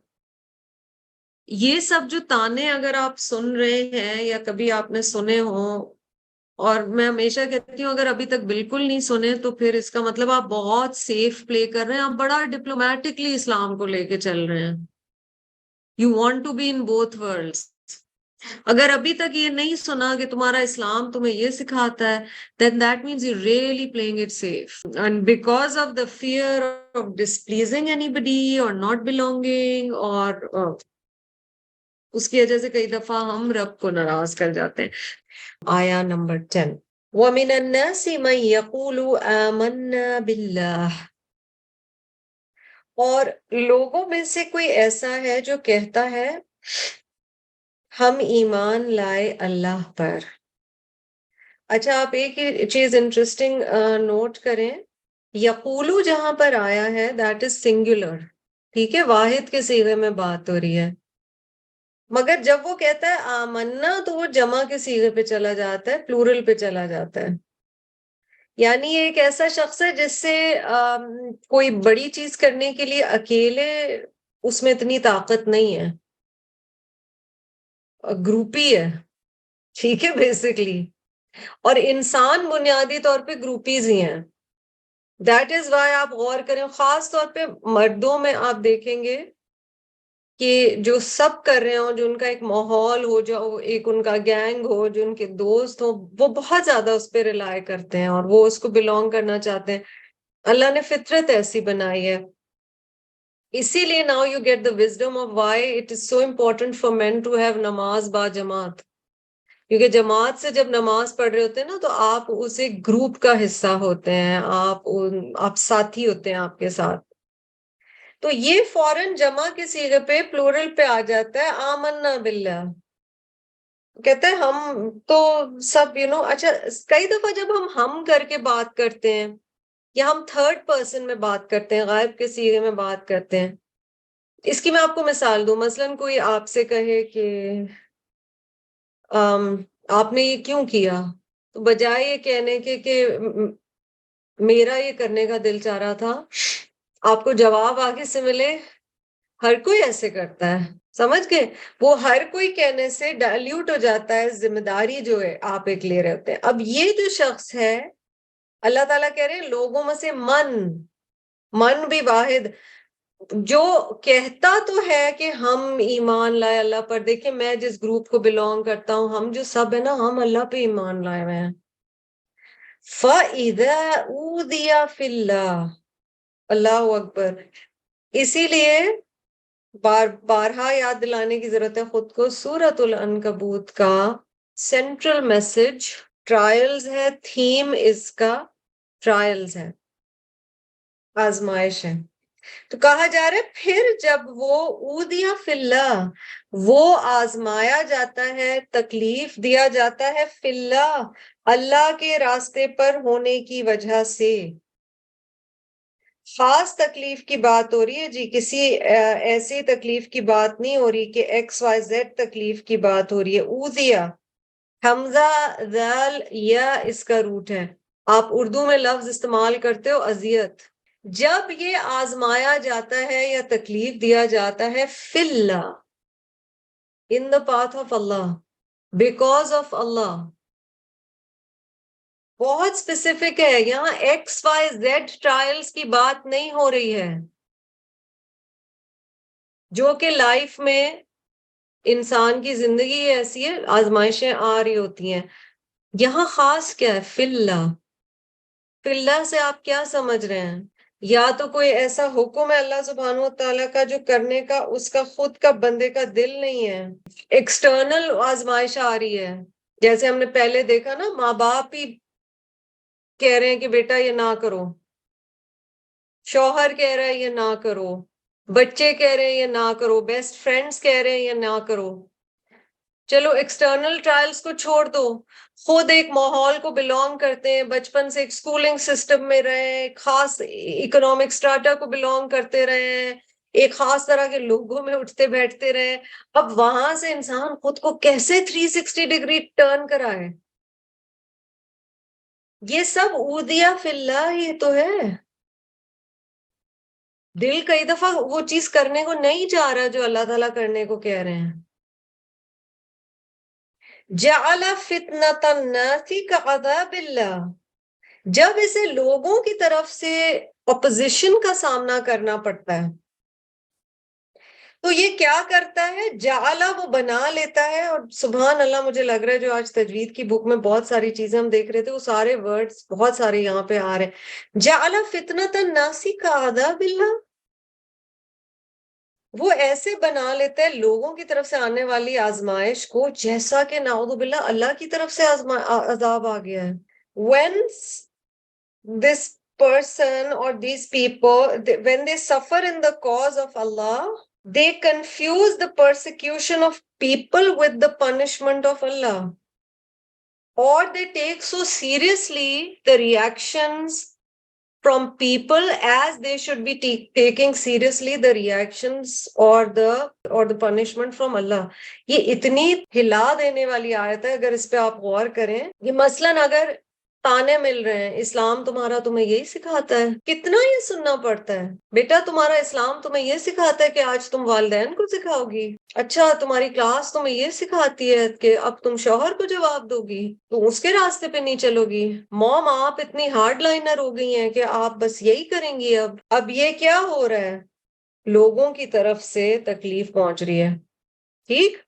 S1: یہ سب جو تانے اگر آپ سن رہے ہیں یا کبھی آپ نے سنے ہوں، اور میں ہمیشہ کہتی ہوں اگر ابھی تک بالکل نہیں سنے تو پھر اس کا مطلب آپ بہت سیف پلے کر رہے ہیں، آپ بڑا ڈپلومیٹکلی اسلام کو لے کے چل رہے ہیں۔ You want to be in both worlds. اگر ابھی تک یہ نہیں سنا کہ تمہارا اسلام تمہیں یہ سکھاتا ہے، then that means you're really playing it safe. And because of the fear of displeasing anybody or not belonging or اس کی وجہ سے کئی دفعہ ہم رب کو ناراض کر جاتے ہیں۔ آیا نمبر 10، وَمِنَ النَّاسِ مَن يَقُولُ آمَنَّا بِاللَّهِ، اور لوگوں میں سے کوئی ایسا ہے جو کہتا ہے ہم ایمان لائے اللہ پر۔ اچھا آپ ایک چیز انٹرسٹنگ نوٹ کریں، یقولو جہاں پر آیا ہے دیٹ از سنگولر، ٹھیک ہے، واحد کے صیغے میں بات ہو رہی ہے، مگر جب وہ کہتا ہے آمنا تو وہ جمع کے صیغے پہ چلا جاتا ہے، پلورل پہ چلا جاتا ہے، یعنی یہ ایک ایسا شخص ہے جس سے کوئی بڑی چیز کرنے کے لیے اکیلے اس میں اتنی طاقت نہیں ہے، گروپی ہے، ٹھیک ہے بیسکلی، اور انسان بنیادی طور پہ گروپیز ہی ہیں۔ دیٹ از وائی آپ غور کریں، خاص طور پہ مردوں میں آپ دیکھیں گے کہ جو سب کر رہے ہوں، جو ان کا ایک ماحول ہو، جو ایک ان کا گینگ ہو، جو ان کے دوست ہوں، وہ بہت زیادہ اس پہ ریلائی کرتے ہیں اور وہ اس کو بلونگ کرنا چاہتے ہیں۔ اللہ نے فطرت ایسی بنائی ہے، اسی لیے now you get the wisdom of why it is so important for men to have نماز با جماعت، کیونکہ جماعت سے جب نماز پڑھ رہے ہوتے ہیں نا تو آپ اس ایک گروپ کا حصہ ہوتے ہیں، آپ ساتھی ہوتے ہیں آپ کے ساتھ، تو یہ فوراً جمع کے صیغے پہ پلورل پہ آ جاتا ہے، آمنا باللہ، کہتے ہیں ہم تو سب اچھا کئی دفعہ جب ہم کر کے بات کرتے ہیں یا ہم تھرڈ پرسن میں بات کرتے ہیں، غائب کے صیغے میں بات کرتے ہیں، اس کی میں آپ کو مثال دوں، مثلاً کوئی آپ سے کہے کہ آپ نے یہ کیوں کیا، تو بجائے یہ کہنے کے کہ میرا یہ کرنے کا دل چاہ رہا تھا، آپ کو جواب آگے سے ملے، ہر کوئی ایسے کرتا ہے، سمجھ گئے، وہ ہر کوئی کہنے سے ڈائلیوٹ ہو جاتا ہے ذمہ داری جو ہے آپ ایک لے رہے ہوتے ہیں۔ اب یہ جو شخص ہے اللہ تعالیٰ کہہ رہے ہیں لوگوں میں سے من بھی واحد جو کہتا تو ہے کہ ہم ایمان لائے اللہ پر. دیکھیں میں جس گروپ کو بلونگ کرتا ہوں، ہم جو سب ہے نا، ہم اللہ پہ ایمان لائے ہوئے ہیں. فَإِذَا أُوذِيَ فِي اللَّهِ، اللہ اکبر. اسی لیے بارہا یاد دلانے کی ضرورت ہے خود کو. سورۃ العنکبوت کا سینٹرل میسج ٹرائلز ہے، تھیم اس کا ٹرائلز ہے، آزمائش ہے. تو کہا جا رہا ہے پھر جب وہ اودیا فی اللہ، وہ آزمایا جاتا ہے، تکلیف دیا جاتا ہے، فی اللہ، اللہ کے راستے پر ہونے کی وجہ سے. خاص تکلیف کی بات ہو رہی ہے جی، کسی ایسی تکلیف کی بات نہیں ہو رہی کہ ایکس وائی زیڈ تکلیف کی بات ہو رہی ہے. اودیا، حمزہ ذال یا اس کا روٹ ہے. آپ اردو میں لفظ استعمال کرتے ہو اذیت. جب یہ آزمایا جاتا ہے یا تکلیف دیا جاتا ہے فی اللہ، in the path of Allah, because of Allah. بہت اسپیسیفک ہے یہاں، ایکس وائی زیڈ ٹرائلز کی بات نہیں ہو رہی ہے جو کہ لائف میں انسان کی زندگی ایسی ہے، آزمائشیں آ رہی ہوتی ہیں. یہاں خاص کیا ہے؟ فی اللہ. فی اللہ سے آپ کیا سمجھ رہے ہیں؟ یا تو کوئی ایسا حکم ہے اللہ سبحانہ و تعالیٰ کا جو کرنے کا اس کا خود کا بندے کا دل نہیں ہے. ایکسٹرنل آزمائش آ رہی ہے، جیسے ہم نے پہلے دیکھا نا، ماں باپ ہی کہہ رہے ہیں کہ بیٹا یہ نہ کرو، شوہر کہہ رہا ہے یہ نہ کرو، بچے کہہ رہے ہیں یہ نہ کرو، بیسٹ فرینڈز کہہ رہے ہیں یہ نہ کرو. چلو ایکسٹرنل ٹرائلز کو چھوڑ دو، خود ایک ماحول کو بلونگ کرتے ہیں، بچپن سے ایک سکولنگ سسٹم میں رہے ہیں، خاص اکنامک سٹراٹا کو بلونگ کرتے رہے ہیں، ایک خاص طرح کے لوگوں میں اٹھتے بیٹھتے رہے. اب وہاں سے انسان خود کو کیسے 360 ڈگری ٹرن کرائے؟ یہ سب اودیا فی اللہ ہی تو ہے. دل کئی دفعہ وہ چیز کرنے کو نہیں چاہ رہا جو اللہ تعالیٰ کرنے کو کہہ رہے ہیں. جعل فتنة الناس كعذاب اللہ، جب اسے لوگوں کی طرف سے اپوزیشن کا سامنا کرنا پڑتا ہے تو یہ کیا کرتا ہے؟ جعلا، وہ بنا لیتا ہے. اور سبحان اللہ، مجھے لگ رہا ہے جو آج تجوید کی بک میں بہت ساری چیزیں ہم دیکھ رہے تھے، وہ سارے ورڈز بہت سارے یہاں پہ آ رہے ہیں. جعل فتنة الناس كعذاب اللہ، وہ ایسے بنا لیتا ہے لوگوں کی طرف سے آنے والی آزمائش کو جیسا کہ نعوذ باللہ اللہ کی طرف سے عذاب آ گیا ہے. When this person or these people, when they suffer in the cause of Allah, they confuse the persecution of people with the punishment of Allah. Or they take so seriously the reactions from people as they should be taking seriously the reactions or the punishment from Allah. یہ اتنی ہلا دینے والی آیت ہے اگر اس پہ آپ غور کریں. یہ مثلاً اگر تانے مل رہے ہیں، اسلام تمہارا تمہیں یہی سکھاتا ہے، کتنا یہ سننا پڑتا ہے. بیٹا تمہارا اسلام تمہیں یہ سکھاتا ہے کہ آج تم والدین کو سکھاؤ گی. اچھا تمہاری کلاس تمہیں یہ سکھاتی ہے کہ اب تم شوہر کو جواب دو گی، تم اس کے راستے پہ نہیں چلو گی. موم آپ اتنی ہارڈ لائنر ہو گئی ہیں کہ آپ بس یہی کریں گی. اب یہ کیا ہو رہا ہے؟ لوگوں کی طرف سے تکلیف پہنچ رہی ہے. ٹھیک،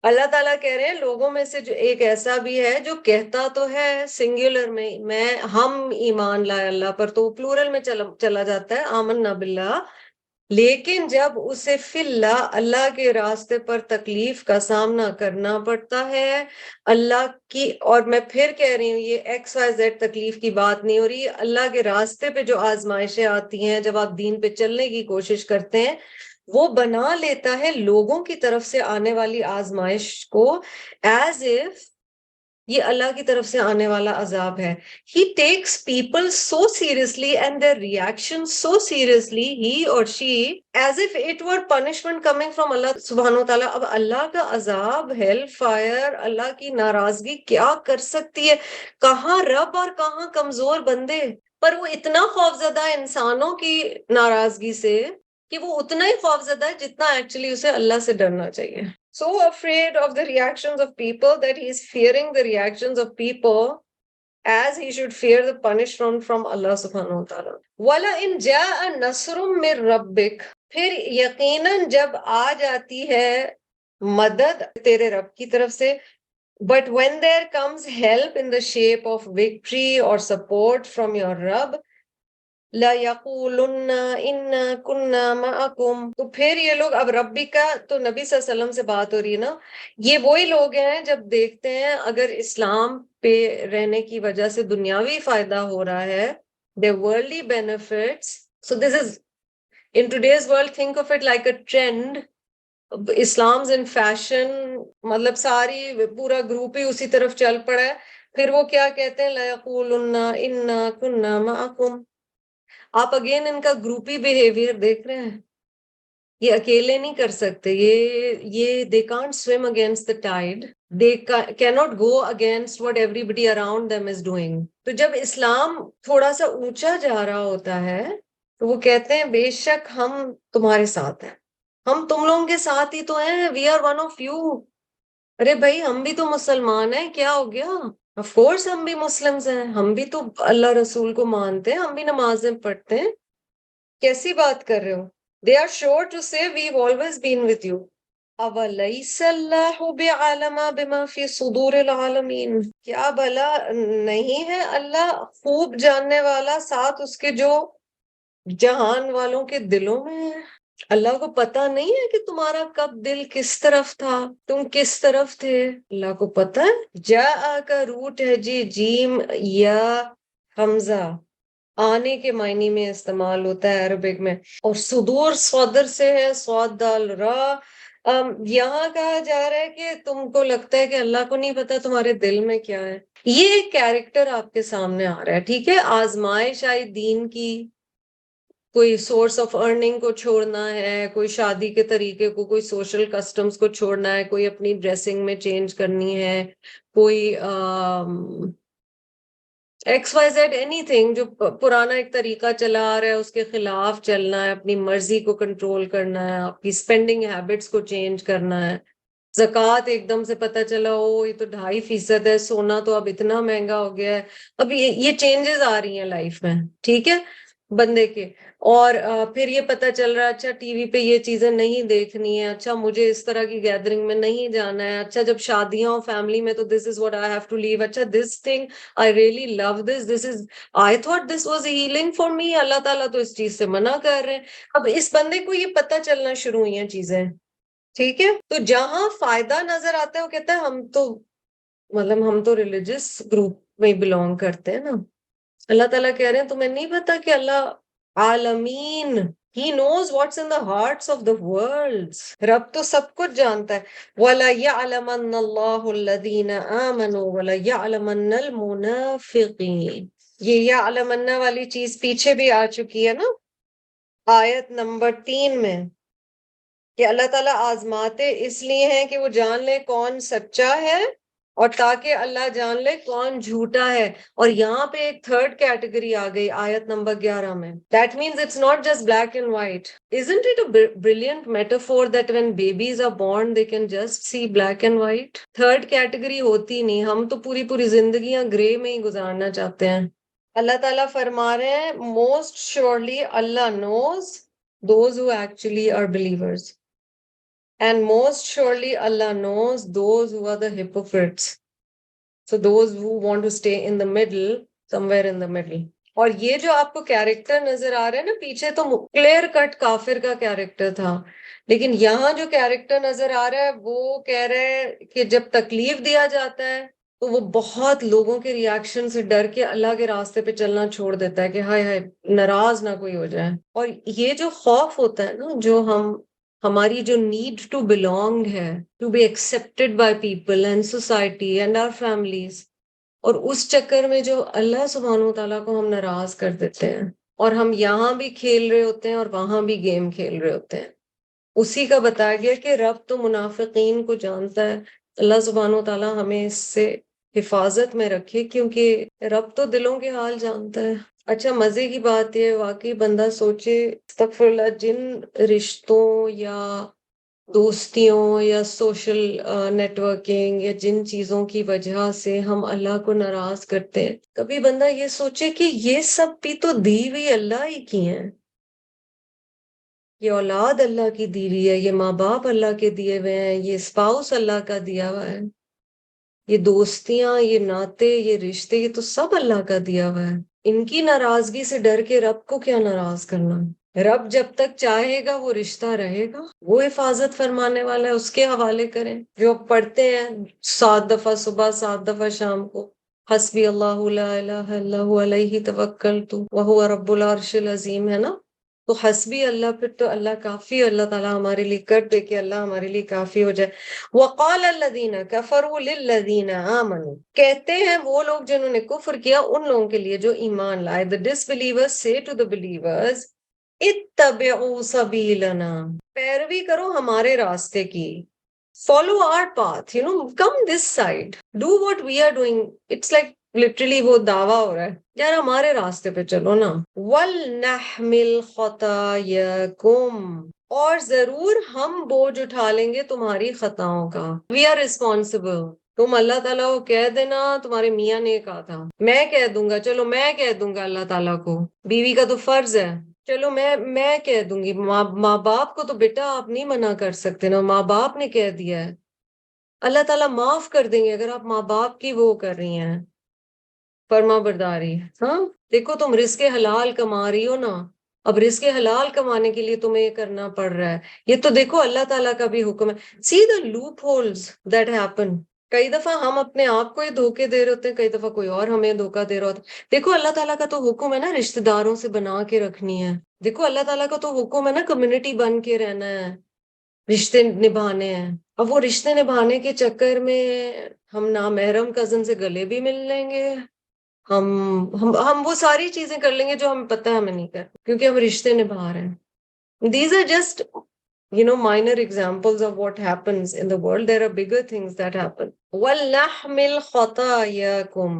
S1: اللہ تعالیٰ کہہ رہے ہیں لوگوں میں سے جو ایک ایسا بھی ہے جو کہتا تو ہے سنگولر میں ہم ایمان لائے اللہ پر، تو پلورل میں چلا جاتا ہے آمنا باللہ. لیکن جب اسے فی اللہ، اللہ کے راستے پر تکلیف کا سامنا کرنا پڑتا ہے اللہ کی، اور میں پھر کہہ رہی ہوں یہ ایکس وائی زیڈ تکلیف کی بات نہیں ہو رہی، اللہ کے راستے پہ جو آزمائشیں آتی ہیں جب آپ دین پہ چلنے کی کوشش کرتے ہیں، وہ بنا لیتا ہے لوگوں کی طرف سے آنے والی آزمائش کو ایز اف یہ اللہ کی طرف سے آنے والا عذاب ہے. He takes people so seriously and their reaction so seriously, he or she, as if it were punishment coming from Allah سبحانہ و تعالیٰ. اب اللہ کا عذاب، ہیل فائر، اللہ کی ناراضگی کیا کر سکتی ہے؟ کہاں رب اور کہاں کمزور بندے. پر وہ اتنا خوفزدہ ہے انسانوں کی ناراضگی سے کہ وہ اتنا ہی خوفزدہ ہے جتنا ایکچولی اسے اللہ سے ڈرنا چاہیے. So afraid of the reactions of people that he is fearing the reactions of people as he should fear the punishment from Allah subhanahu wa ta'ala. وَلَا إِن جَاءَ نَصْرٌ مِّن رَبِّكَ, پھر یقیناً جب آ جاتی ہے مدد تیرے رب کی طرف سے, but when there comes help in the shape of victory or support from your Rabb, لَيَقُولُنَّ إِنَّا كُنَّا مَعَكُمْ, تو پھر یہ لوگ, اب ربی کا تو نبی صلی اللہ علیہ وسلم سے بات ہو رہی ہے نا, یہ وہی لوگ ہیں جب دیکھتے ہیں اگر اسلام پہ رہنے کی وجہ سے دنیاوی فائدہ ہو رہا ہے, their worldly benefits. So this is, in today's world, think of it like a trend. Slums in fashion, مطلب ساری پورا گروپ ہی اسی طرف چل پڑا ہے. پھر وہ کیا کہتے ہیں, لَيَقُولُنَّ إِنَّا كُنَّا مَعَكُمْ. آپ اگین ان کا گروپی بیہیویئر دیکھ رہے ہیں, یہ اکیلے نہیں کر سکتے, یہ they can't swim against the tide, they cannot go against what everybody around them is doing. تو جب اسلام تھوڑا سا اونچا جا رہا ہوتا ہے تو وہ کہتے ہیں بے شک ہم تمہارے ساتھ ہیں, ہم تم لوگوں کے ساتھ ہی تو ہیں, we are one of you. ارے بھائی ہم بھی تو مسلمان ہیں, کیا ہو گیا, آف کورس ہم بھی مسلمز ہیں, ہم بھی تو اللہ رسول کو مانتے ہیں, ہم بھی نمازیں پڑھتے ہیں, کیسی بات کر رہے ہو. They are sure to say we have always been with you. اَوَلَيْسَ اللَّهُ بِعَالَمَ بِمَا فِي صُدُورِ الْعَالَمِينَ, کیا بھلا نہیں ہے اللہ خوب جاننے والا ساتھ اس کے جو جہان والوں کے دلوں میں ہے. اللہ کو پتا نہیں ہے کہ تمہارا کب دل کس طرف تھا, تم کس طرف تھے, اللہ کو پتا ہے. جا کا روٹ ہے جی جیم یا حمزہ, آنے کے معنی میں استعمال ہوتا ہے عربک میں, اور صدور صدر سے ہے, صاد دال را. یہاں کہا جا رہا ہے کہ تم کو لگتا ہے کہ اللہ کو نہیں پتا تمہارے دل میں کیا ہے. یہ ایک کیریکٹر آپ کے سامنے آ رہا ہے, ٹھیک ہے, آزمائش آئی دین کی, کوئی سورس آف ارننگ کو چھوڑنا ہے, کوئی شادی کے طریقے کو, کوئی سوشل کسٹمز کو چھوڑنا ہے, کوئی اپنی ڈریسنگ میں چینج کرنی ہے, کوئی X Y Z anything جو پرانا ایک طریقہ چلا آ رہا ہے اس کے خلاف چلنا ہے, اپنی مرضی کو کنٹرول کرنا ہے, آپ کی اسپینڈنگ ہیبٹس کو چینج کرنا ہے. زکوٰۃ ایک دم سے پتہ چلا او یہ تو 2.5% ہے, سونا تو اب اتنا مہنگا ہو گیا ہے. اب یہ چینجز آ رہی ہیں لائف میں, ٹھیک ہے, بندے کے. اور پھر یہ پتہ چل رہا ہے اچھا ٹی وی پہ یہ چیزیں نہیں دیکھنی ہے, اچھا مجھے اس طرح کی گیدرنگ میں نہیں جانا ہے, اچھا جب شادیاں ہوں فیملی میں تو this is what I have to leave, اچھا this thing I really love this, this is I thought this was healing for me, Allah تعالیٰ تو اس چیز سے منع کر رہے ہیں. اب اس بندے کو یہ پتہ چلنا شروع ہوئی ہیں چیزیں, ٹھیک ہے. تو جہاں فائدہ نظر آتا ہے وہ کہتا ہے ہم تو مطلب ہم تو ریلیجس گروپ میں بلونگ کرتے ہیں نا. اللہ تعالیٰ کہہ رہے ہیں تمہیں نہیں پتا کہ اللہ عالمین, He knows what's in the hearts of the worlds. رب تو سب کچھ جانتا ہے. وَلَيَعْلَمَنَّ اللَّهُ الَّذِينَ آمَنُوا وَلَيَعْلَمَنَّ الْمُنَافِقِينَ. یہ یعلمن والی چیز پیچھے بھی آ چکی ہے نا آیت نمبر 3 میں, کہ اللہ تعالیٰ آزماتے اس لیے ہیں کہ وہ جان لے کون سچا ہے اور تاکہ اللہ جان لے کون جھوٹا ہے. اور یہاں پہ ایک تھرڈ کیٹیگری آ گئی آیت نمبر 11 میں. That means it's not just black and white. Isn't it a brilliant metaphor that when babies are born they can just see black and white? Third category ہوتی نہیں, ہم تو پوری زندگیاں گرے میں ہی گزارنا چاہتے ہیں. اللہ تعالیٰ فرما رہے ہیں most surely Allah knows those who actually are believers. And most surely Allah knows those who are the hypocrites. So those who want to stay in the middle, somewhere in the middle. اور یہ جو آپ کو character نظر آ رہا ہے نا پیچھے, تو کلیئر کٹ کافر کا کیریکٹر تھا, لیکن یہاں جو کیریکٹر نظر آ رہا ہے وہ کہہ رہے ہیں کہ جب تکلیف دیا جاتا ہے تو وہ بہت لوگوں کے ریاکشن سے ڈر کے اللہ کے راستے پہ چلنا چھوڑ دیتا ہے کہ ہائے ہائے ناراض نہ کوئی ہو جائے. اور یہ جو خوف ہوتا ہے نا, جو ہماری جو نیڈ ٹو بلونگ ہے, to be accepted by people and society and our families, اور اس چکر میں جو اللہ سبحانہ و تعالیٰ کو ہم ناراض کر دیتے ہیں, اور ہم یہاں بھی کھیل رہے ہوتے ہیں اور وہاں بھی گیم کھیل رہے ہوتے ہیں. اسی کا بتایا گیا کہ رب تو منافقین کو جانتا ہے. اللہ سبحانہ و تعالیٰ ہمیں اس سے حفاظت میں رکھے, کیونکہ رب تو دلوں کے حال جانتا ہے. اچھا مزے کی بات یہ واقعی بندہ سوچے استغفر اللہ, جن رشتوں یا دوستیوں یا سوشل نیٹورکنگ یا جن چیزوں کی وجہ سے ہم اللہ کو ناراض کرتے ہیں، کبھی بندہ یہ سوچے کہ یہ سب بھی تو دی ہوئی اللہ ہی کی ہیں. یہ اولاد اللہ کی دی ہوئی ہے، یہ ماں باپ اللہ کے دیے ہوئے ہیں، یہ اسپاؤس اللہ کا دیا ہوا ہے، یہ دوستیاں، یہ ناطے، یہ رشتے، یہ تو سب اللہ کا دیا ہوا ہے. ان کی ناراضگی سے ڈر کے رب کو کیا ناراض کرنا؟ رب جب تک چاہے گا وہ رشتہ رہے گا، وہ حفاظت فرمانے والا ہے، اس کے حوالے کریں. جو پڑھتے ہیں 7 دفعہ صبح 7 دفعہ شام کو، حسبی اللہ لا الہ الا هو علیہ توکلت وہو رب العرش العظیم، ہے نا؟ تو حسبی اللہ، پھر تو اللہ کافی ہے، اللہ تعالیٰ ہمارے لیے کر دے کہ اللہ ہمارے لیے کافی ہو جائے. وقال الذین کفروا للذین آمنوا، کہتے ہیں وہ لوگ جنہوں نے کفر کیا ان لوگوں کے لیے جو ایمان لائے. The disbelievers say to the believers اتبعوا سبیلنا، پیروی کرو ہمارے راستے کی. Follow our path, come this side, do what we are doing. It's like literally وہ دعویٰ ہو رہا ہے، یار ہمارے راستے پہ چلو نا. وَلْنَحْمِلْ خَطَايَاكُمْ، اور ضرور ہم بوجھ اٹھا لیں گے تمہاری خطاؤں کا. We are responsible. تم اللہ تعالیٰ کو کہہ دینا تمہارے میاں نے کہا تھا، میں کہہ دوں گا، چلو میں کہہ دوں گا اللہ تعالیٰ کو، بیوی کا تو فرض ہے، چلو میں کہہ دوں گی. ماں باپ کو تو بیٹا آپ نہیں منع کر سکتے نا، ماں باپ نے کہہ دیا ہے. اللہ تعالیٰ معاف کر دیں گے اگر آپ ماں باپ کی وہ کر رہی ہیں فرما برداری. ہاں دیکھو تم رزق حلال کما رہی ہو نا، اب رزق حلال کمانے کے لیے تمہیں یہ کرنا پڑ رہا ہے. یہ تو دیکھو اللہ تعالیٰ کا بھی حکم ہے. See the loopholes that happen. کئی دفعہ ہم اپنے آپ کو ہی دھوکے دے رہے ہوتے ہیں، کئی دفعہ کوئی اور ہمیں دھوکہ دے رہا ہوتا ہے. دیکھو اللہ تعالیٰ کا تو حکم ہے نا رشتہ داروں سے بنا کے رکھنی ہے. دیکھو اللہ تعالیٰ کا تو حکم ہے نا کمیونٹی بن کے رہنا ہے، رشتے نبھانے ہیں. اب وہ رشتے نبھانے کے چکر میں ہم نامحرم کزن سے گلے بھی مل لیں گے، ہم وہ ساری چیزیں کر لیں گے جو ہمیں پتہ ہے ہمیں نہیں کر، کیونکہ ہم رشتے نبھا رہے ہیں. These are just minor examples of what happens in the world. There are bigger things that happen. وَلْنَحْمِلْ خَطَايَاكُمْ،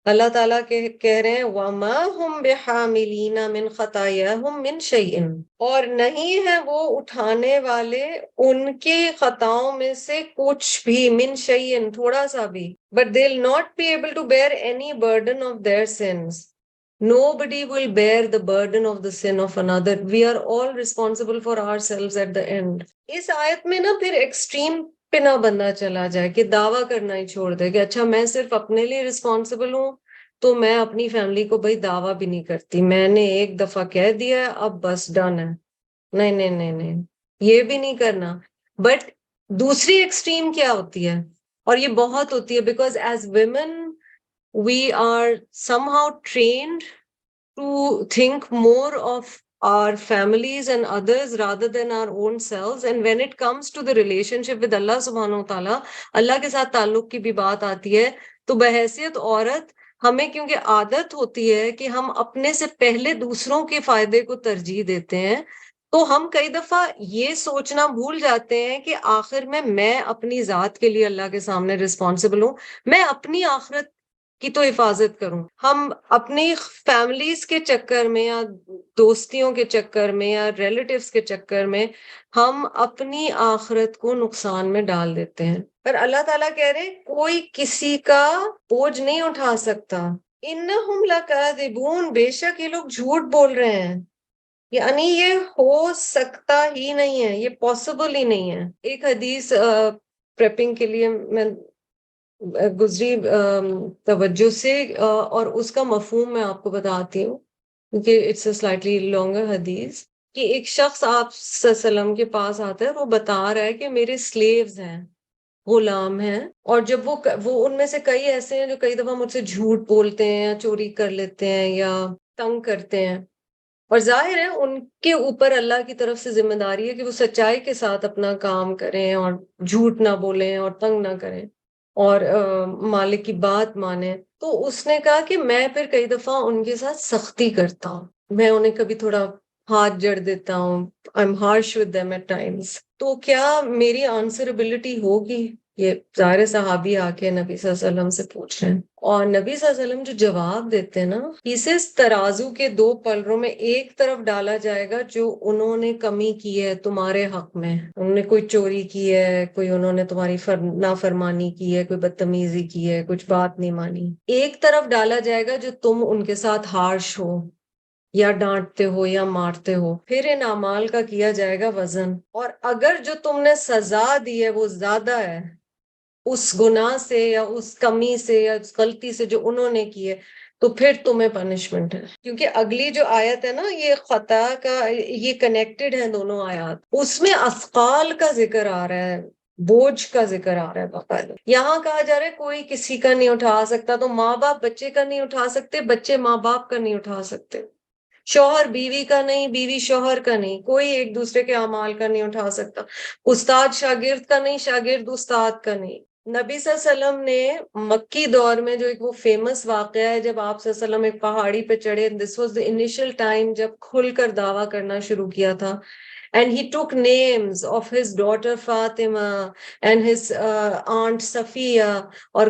S1: اللہ تعالیٰ کہہ رہے ہیں وَمَا هُمْ بِحَامِلِينَ مِنْ خَطَايَاهُمْ مِنْ شَيْءٍ، اور نہیں ہے وہ اٹھانے والے ان کے خطاؤں میں سے کچھ بھی، من شیئن تھوڑا سا بھی. But they'll not be able to bear any burden of their sins. Nobody will bear the burden of the sin of another. We are all responsible for ourselves at the end. اس آیت میں نا پھر extreme پہ نہ بندہ چلا جائے کہ دعویٰ کرنا ہی چھوڑ دے کہ اچھا میں صرف اپنے لیے رسپانسبل ہوں تو میں اپنی فیملی کو بھائی دعویٰ بھی نہیں کرتی، میں نے ایک دفعہ کہہ دیا ہے اب بس ڈن ہے. نہیں نہیں نہیں نہیں، یہ بھی نہیں کرنا. بٹ دوسری ایکسٹریم کیا ہوتی ہے، اور یہ بہت ہوتی ہے، because as women we are somehow trained to think more of our families and others rather than our own selves. And when it comes to the relationship with Allah subhanahu wa ta'ala، اللہ کے ساتھ تعلق کی بھی بات آتی ہے، تو بحیثیت عورت ہمیں کیونکہ عادت ہوتی ہے کہ ہم اپنے سے پہلے دوسروں کے فائدے کو ترجیح دیتے ہیں، تو ہم کئی دفعہ یہ سوچنا بھول جاتے ہیں کہ آخر میں اپنی ذات کے لیے اللہ کے سامنے رسپانسبل ہوں، میں اپنی آخرت کی تو حفاظت کروں. ہم اپنی فیملیز کے چکر میں یا دوستیوں کے چکر میں یا ریلیٹیوز کے چکر میں ہم اپنی آخرت کو نقصان میں ڈال دیتے ہیں. پر اللہ تعالیٰ کہہ رہے کوئی کسی کا بوجھ نہیں اٹھا سکتا. انہم لکاذبون، بے شک یہ لوگ جھوٹ بول رہے ہیں، یعنی یہ ہو سکتا ہی نہیں ہے، یہ پاسبل ہی نہیں ہے. ایک حدیث پریپنگ کے لیے میں گزری توجہ سے، اور اس کا مفہوم میں آپ کو بتاتی ہوں کیونکہ اٹس اے سلائٹلی لانگر حدیث، کہ ایک شخص آپ صلی اللہ علیہ وسلم کے پاس آتا ہے، وہ بتا رہا ہے کہ میرے سلیوز ہیں، غلام ہیں، اور جب وہ ان میں سے کئی ایسے ہیں جو کئی دفعہ مجھ سے جھوٹ بولتے ہیں یا چوری کر لیتے ہیں یا تنگ کرتے ہیں، اور ظاہر ہے ان کے اوپر اللہ کی طرف سے ذمہ داری ہے کہ وہ سچائی کے ساتھ اپنا کام کریں اور جھوٹ نہ بولیں اور تنگ نہ کریں اور مالک کی بات مانیں. تو اس نے کہا کہ میں پھر کئی دفعہ ان کے ساتھ سختی کرتا ہوں، میں انہیں کبھی تھوڑا ہاتھ جڑ دیتا ہوں، I'm harsh with them at times. تو کیا میری آنسربلٹی ہوگی؟ یہ ظاہر صحابی آ کے نبی صلی اللہ علیہ وسلم سے پوچھ رہے ہیں، اور نبی صلی اللہ علیہ وسلم جو جواب دیتے ہیں نا، اسے ترازو کے دو پلڑوں میں ایک طرف ڈالا جائے گا جو انہوں نے کمی کی ہے تمہارے حق میں، انہوں نے کوئی چوری کی ہے، کوئی انہوں نے تمہاری نافرمانی کی ہے، کوئی بدتمیزی کی ہے، کچھ بات نہیں مانی، ایک طرف ڈالا جائے گا جو تم ان کے ساتھ ہارش ہو یا ڈانٹتے ہو یا مارتے ہو، پھر ان اعمال کا کیا جائے گا وزن، اور اگر جو تم نے سزا دی ہے وہ زیادہ ہے اس گناہ سے یا اس کمی سے یا اس غلطی سے جو انہوں نے کی ہے، تو پھر تمہیں پنشمنٹ ہے۔ کیونکہ اگلی جو آیت ہے نا، یہ خطا کا، یہ کنیکٹڈ ہے دونوں آیات، اس میں اثقال کا ذکر آ رہا ہے، بوجھ کا ذکر آ رہا ہے باقاعدہ۔ یہاں کہا جا رہا ہے کوئی کسی کا نہیں اٹھا سکتا، تو ماں باپ بچے کا نہیں اٹھا سکتے، بچے ماں باپ کا نہیں اٹھا سکتے، شوہر بیوی کا نہیں، بیوی شوہر کا نہیں، کوئی ایک دوسرے کے اعمال کا نہیں اٹھا سکتا، استاد شاگرد کا نہیں، شاگرد استاد کا نہیں۔ نبی صلی اللہ علیہ وسلم نے مکی دور میں جو ایک وہ فیمس واقعہ ہے، جب آپ صلی اللہ علیہ وسلم ایک پہاڑی پہ چڑھے، this was the initial time جب کھل کر دعویٰ کرنا شروع کیا تھا، and he took names of his daughter Fatima and his aunt Safiya، اور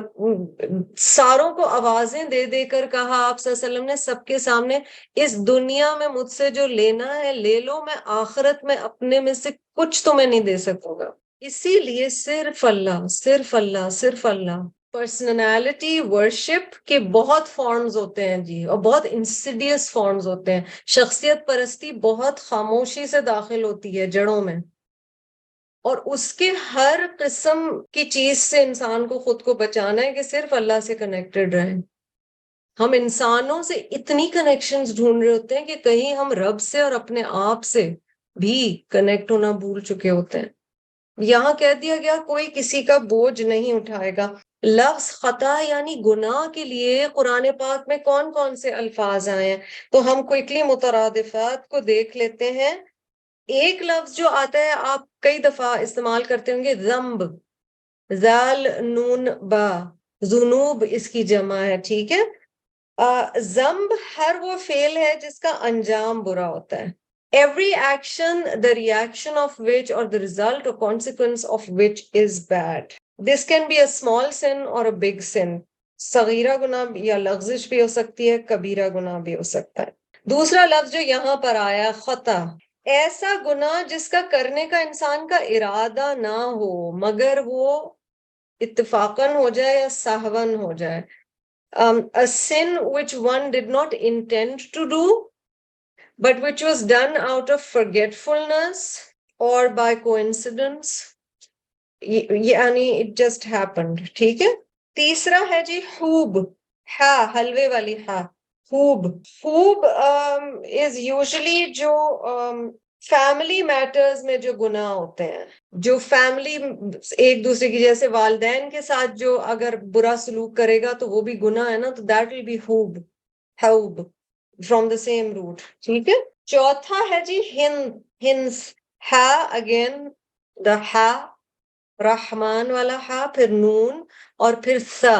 S1: ساروں کو آوازیں دے دے کر کہا آپ صلی اللہ علیہ وسلم نے سب کے سامنے، اس دنیا میں مجھ سے جو لینا ہے لے لو، میں آخرت میں اپنے میں سے کچھ تمہیں نہیں دے سکوں گا۔ اسی لیے صرف اللہ، صرف اللہ، صرف اللہ۔ پرسنالٹی ورشپ کے بہت فارمز ہوتے ہیں جی، اور بہت انسیڈیس فارمز ہوتے ہیں۔ شخصیت پرستی بہت خاموشی سے داخل ہوتی ہے جڑوں میں، اور اس کے ہر قسم کی چیز سے انسان کو خود کو بچانا ہے کہ صرف اللہ سے کنیکٹڈ رہیں۔ ہم انسانوں سے اتنی کنیکشنز ڈھونڈ رہے ہوتے ہیں کہ کہیں ہم رب سے اور اپنے آپ سے بھی کنیکٹ ہونا بھول چکے ہوتے ہیں۔ یہاں کہہ دیا گیا کوئی کسی کا بوجھ نہیں اٹھائے گا۔ لفظ خطا یعنی گناہ کے لیے قرآن پاک میں کون کون سے الفاظ آئے ہیں، تو ہم کوئکلی مترادفات کو دیکھ لیتے ہیں۔ ایک لفظ جو آتا ہے آپ کئی دفعہ استعمال کرتے ہوں گے، ذنب، ذال نون با، ذنوب اس کی جمع ہے، ٹھیک ہے۔ ذنب ہر وہ فعل ہے جس کا انجام برا ہوتا ہے۔ Every action, the reaction of which or the result or consequence of which is bad. This can be a small sin or a big sin. صغیرہ گناہ یا لغزش بھی ہو سکتی ہے، کبیرہ گناہ بھی ہو سکتا ہے۔ دوسرا لفظ جو یہاں پر آیا، خطا، ایسا گناہ جس کا کرنے کا انسان کا ارادہ نہ ہو مگر وہ اتفاقاً ہو جائے یا سہون ہو جائے۔ A sin which one did not intend to do but which was done out of forgetfulness or by coincidence، یعنی it just happened، ٹھیک ہے۔ تیسرا ہے جی خوب، ہا، حلوے والی ہا، خوب۔ خوب is usually جو فیملی میٹرز میں جو گناہ ہوتے ہیں، جو فیملی ایک دوسرے کی، جیسے والدین کے ساتھ جو اگر برا سلوک کرے گا تو وہ بھی گناہ ہے نا، تو that will be خوب، حوب، from the same root، ٹھیک ہے۔ چوتھا ہے جی ہنس، ہا اگین، دا ہا، رحمان والا ہا، پھر نون، اور پھر سا،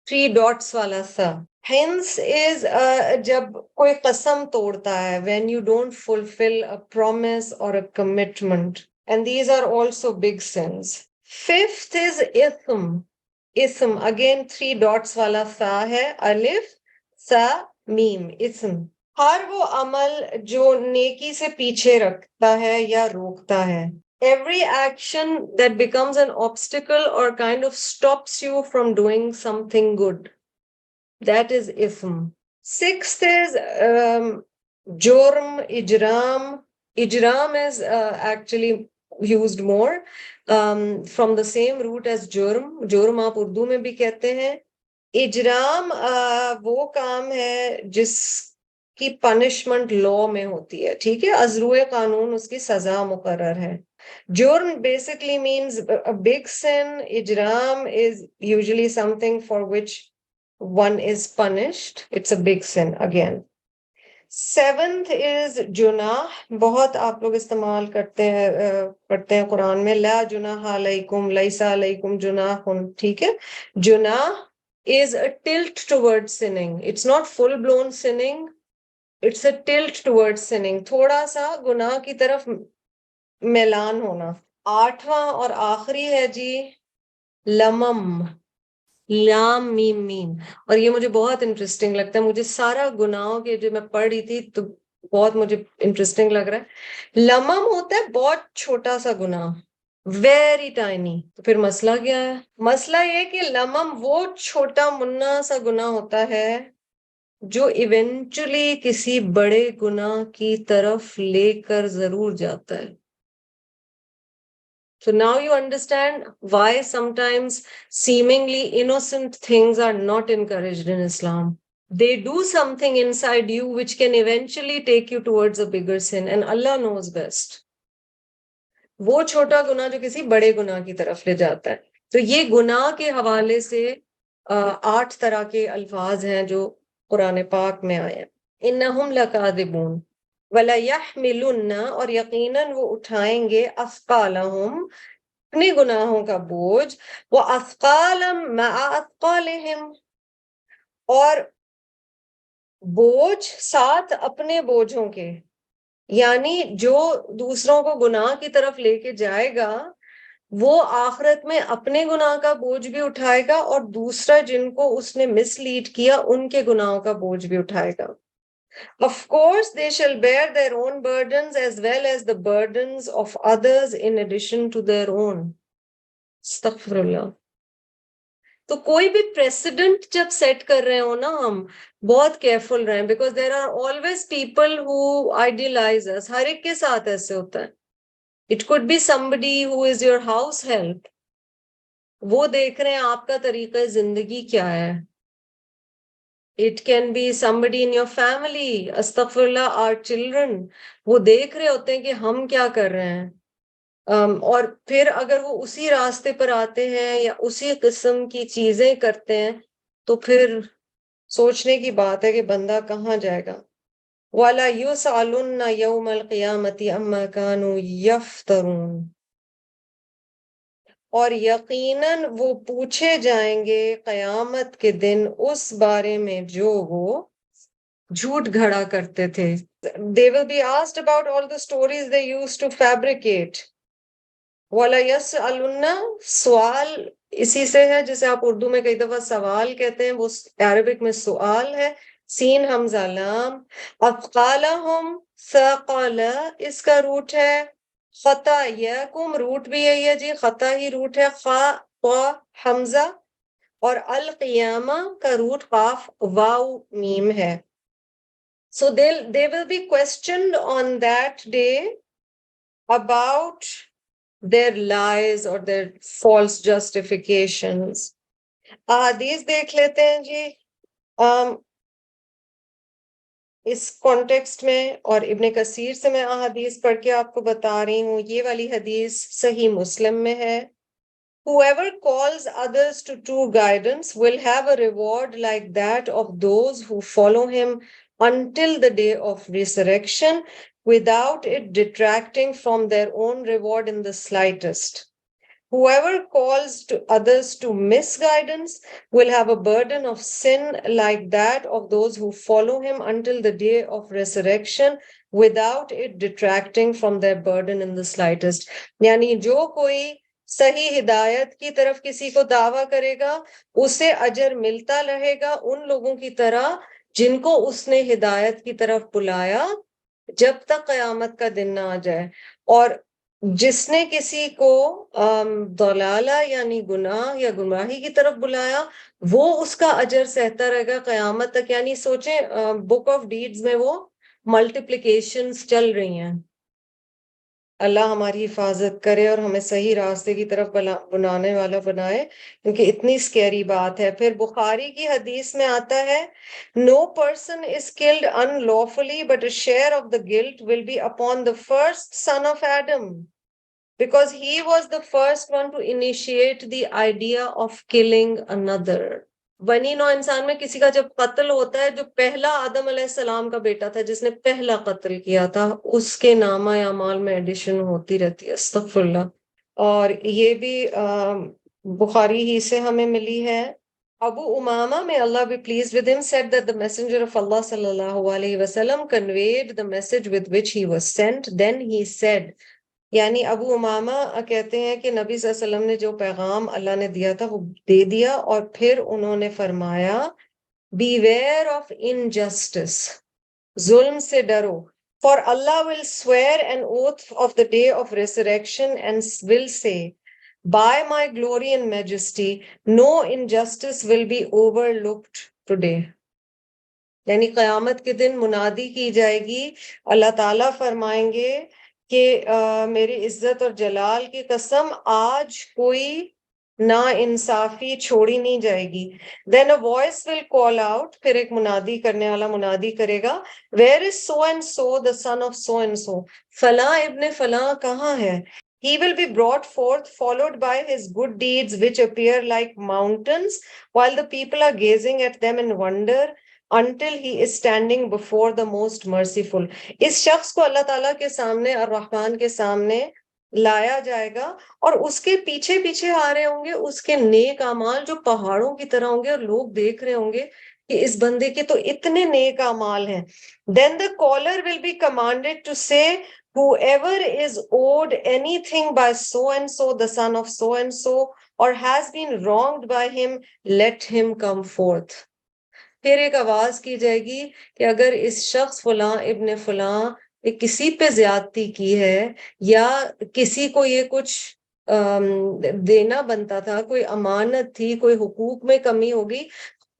S1: 3 ڈاٹس والا سا۔ ہنس از جب کوئی قسم توڑتا ہے، when you don't fulfill a promise or a commitment، and these are also big sins۔ Fifth is ism، اسم اگین 3 ڈاٹس والا سا ہے، الف سا میم، اسم۔ ہر وہ عمل جو نیکی سے پیچھے رکھتا ہے یا روکتا ہے۔ Every action that becomes an obstacle or kind of stops you from doing something good، that is ism۔ Sixth is جرم، اجرام۔ اجرام is actually used more from the same root as جرم۔ جرم آپ اردو میں بھی کہتے ہیں۔ اجرام وہ کام ہے جس کی پنشمنٹ لا میں ہوتی ہے، ٹھیک ہے، ازروع قانون اس کی سزا مقرر ہے۔ جرم basically means a big sin۔ اجرام is usually something for which one is punished، it's a big sin again۔ Seventh is جناح، بہت آپ لوگ استعمال کرتے ہیں پڑھتے ہیں قرآن میں، لا جناح علیکم، لیس علیکم جناح، ٹھیک ہے۔ جناح is a tilt towards sinning، it's not full blown sinning، it's a tilt towards sinning، تھوڑا سا گناہ کی طرف میلان ہونا۔ آٹھواں اور آخری ہے جی لمم لام میم میم. اور یہ مجھے بہت انٹرسٹنگ لگتا ہے, مجھے سارا گناہوں کے جو میں پڑھ رہی تھی تو بہت مجھے انٹرسٹنگ لگ رہا ہے. لمم ہوتا ہے بہت چھوٹا سا گناہ, ویری ٹائنی. تو پھر مسئلہ کیا ہے؟ مسئلہ یہ کہ لمم وہ چھوٹا منا سا گناہ ہوتا ہے جو ایونچولی کسی بڑے گناہ کی طرف لے کر ضرور جاتا ہے. So now you understand why sometimes seemingly innocent things are not encouraged in Islam. They do something inside you which can eventually take you towards a bigger sin, and Allah knows best. وہ چھوٹا گناہ جو کسی بڑے گناہ کی طرف لے جاتا ہے. تو یہ گناہ کے حوالے سے 8 طرح کے الفاظ ہیں جو قرآن پاک میں آئے ہیں. انہم لکاذبون وَلَيَحْمِلُنَّ, اور یقیناً وہ اٹھائیں گے اثقالہم, اپنے گناہوں کا بوجھ, وَأَثْقَالًا مَعَ أَثْقَالِهِمْ, اور بوجھ ساتھ اپنے بوجھوں کے. یعنی جو دوسروں کو گناہ کی طرف لے کے جائے گا وہ آخرت میں اپنے گناہ کا بوجھ بھی اٹھائے گا, اور دوسرا جن کو اس نے مس لیڈ کیا ان کے گناہوں کا بوجھ بھی اٹھائے گا. Of course they shall bear their own burdens as well as the burdens of others in addition to their own. استغفر اللہ. تو کوئی بھی پریسیڈنٹ جب سیٹ کر رہے ہو نا, ہم بہت کیئرفل رہیں, because there are always people who idealise us. ہر ایک کے ساتھ ایسے ہوتا ہے. It could be somebody who is your house help, وہ دیکھ رہے ہیں آپ کا طریقہ زندگی کیا ہے. It can be somebody in your family, astaghfirullah, our children, وہ دیکھ رہے ہوتے ہیں کہ ہم کیا کر رہے ہیں. اور پھر اگر وہ اسی راستے پر آتے ہیں یا اسی قسم کی چیزیں کرتے ہیں تو پھر سوچنے کی بات ہے کہ بندہ کہاں جائے گا. وَلَا يُسْأَلُنَّ يَوْمَ الْقِيَامَةِ عَمَّا كَانُوا يَفْتَرُونَ, اور یقیناً وہ پوچھے جائیں گے قیامت کے دن اس بارے میں جو وہ جھوٹ گھڑا کرتے تھے. They will be asked about all the stories they used to fabricate. وَلَا يَسْأَلُنَّ, سوال اسی سے ہے جسے آپ اردو میں کئی دفعہ سوال کہتے ہیں, وہ عربک میں سوال ہے, سین حمزہ لام. اثقالہم, ثقل اس کا روٹ ہے, خطایاکم روٹ بھی یہی ہے جی, خطا ہی روٹ ہے, خا قا حمزہ, اور القیامہ کا روٹ قاف واو میم ہے. So they will be questioned on that day about their lies or their false justifications. احادیث دیکھ لیتے ہیں جی اس کانٹیکسٹ میں, اور ابن کثیر سے میں احادیث پڑھ کے آپ کو بتا رہی ہوں. یہ والی حدیث صحیح مسلم میں ہے. Whoever calls others to true guidance will have a reward like that of those who follow him until the day of resurrection, without it detracting from their own reward in the slightest. Whoever calls to others to misguidance will have a burden of sin like that of those who follow him until the day of resurrection, without it detracting from their burden in the slightest. یعنی جو کوئی صحیح ہدایت کی طرف کسی کو دعویٰ کرے گا اسے اجر ملتا رہے گا ان لوگوں کی طرح جن کو اس نے ہدایت کی طرف بلایا جب تک قیامت کا دن نہ آ جائے. اور جس نے کسی کو ضلالہ یعنی گناہ یا گمراہی کی طرف بلایا وہ اس کا اجر سہتا رہے گا قیامت تک. یعنی سوچیں بک آف ڈیڈز میں وہ ملٹیپلیکیشنز چل رہی ہیں. اللہ ہماری حفاظت کرے اور ہمیں صحیح راستے کی طرف بنانے والا بنائے, کیونکہ اتنی سکیری بات ہے. پھر بخاری کی حدیث میں آتا ہے, no person is killed unlawfully but a share of the guilt will be upon the first son of Adam, because he was the first one to initiate the idea of killing another. بنی نوع انسان میں کسی کا جب قتل ہوتا ہے, جو پہلا آدم علیہ السلام کا بیٹا تھا جس نے پہلا قتل کیا تھا, اس کے نامہ اعمال میں ایڈیشن ہوتی رہتی ہے. استغفر اللہ. اور یہ بھی بخاری ہی سے ہمیں ملی ہے. Abu Umama, may Allah be pleased with him, said that the Messenger of Allah sallallahu alaihi wasallam conveyed the message with which he was sent. Then he said, یعنی ابو امامہ کہتے ہیں کہ نبی صلی اللہ علیہ وسلم نے جو پیغام اللہ نے دیا تھا وہ دے دیا، اور پھر انہوں نے فرمایا بیویئر آف انجسٹس، ظلم سے ڈرو، for Allah will swear an oath of the day of resurrection and will say, by my glory and majesty, no injustice will be overlooked today. یعنی قیامت کے دن منادی کی جائے گی، اللہ تعالیٰ فرمائیں گے کہ میری عزت اور جلال کی قسم آج کوئی نا انصافی چھوڑی نہیں جائے گی. Then a voice will call out، پھر ایک منادی کرنے والا منادی کرے گا، where is so and so the son of so and so، فلاں ابن فلاں کہاں ہے. He will be brought forth followed by his good deeds which appear like mountains while the people are gazing at them in wonder until he is standing before the most merciful. اس شخص کو اللہ تعالیٰ کے سامنے، الرحمن کے سامنے لایا جائے گا، اور اس کے پیچھے پیچھے آ رہے ہوں گے اس کے نیک اعمال جو پہاڑوں کی طرح ہوں گے، اور لوگ دیکھ رہے ہوں گے کہ اس بندے کے تو اتنے نیک اعمال ہیں. Then the caller will be commanded to say, whoever is owed anything by so and so, the son of so and so, or has been wronged by him, let him come forth. پھر ایک آواز کی جائے گی کہ اگر اس شخص فلاں ابن فلاں کسی پہ زیادتی کی ہے، یا کسی کو یہ کچھ دینا بنتا تھا، کوئی امانت تھی، کوئی حقوق میں کمی ہوگی،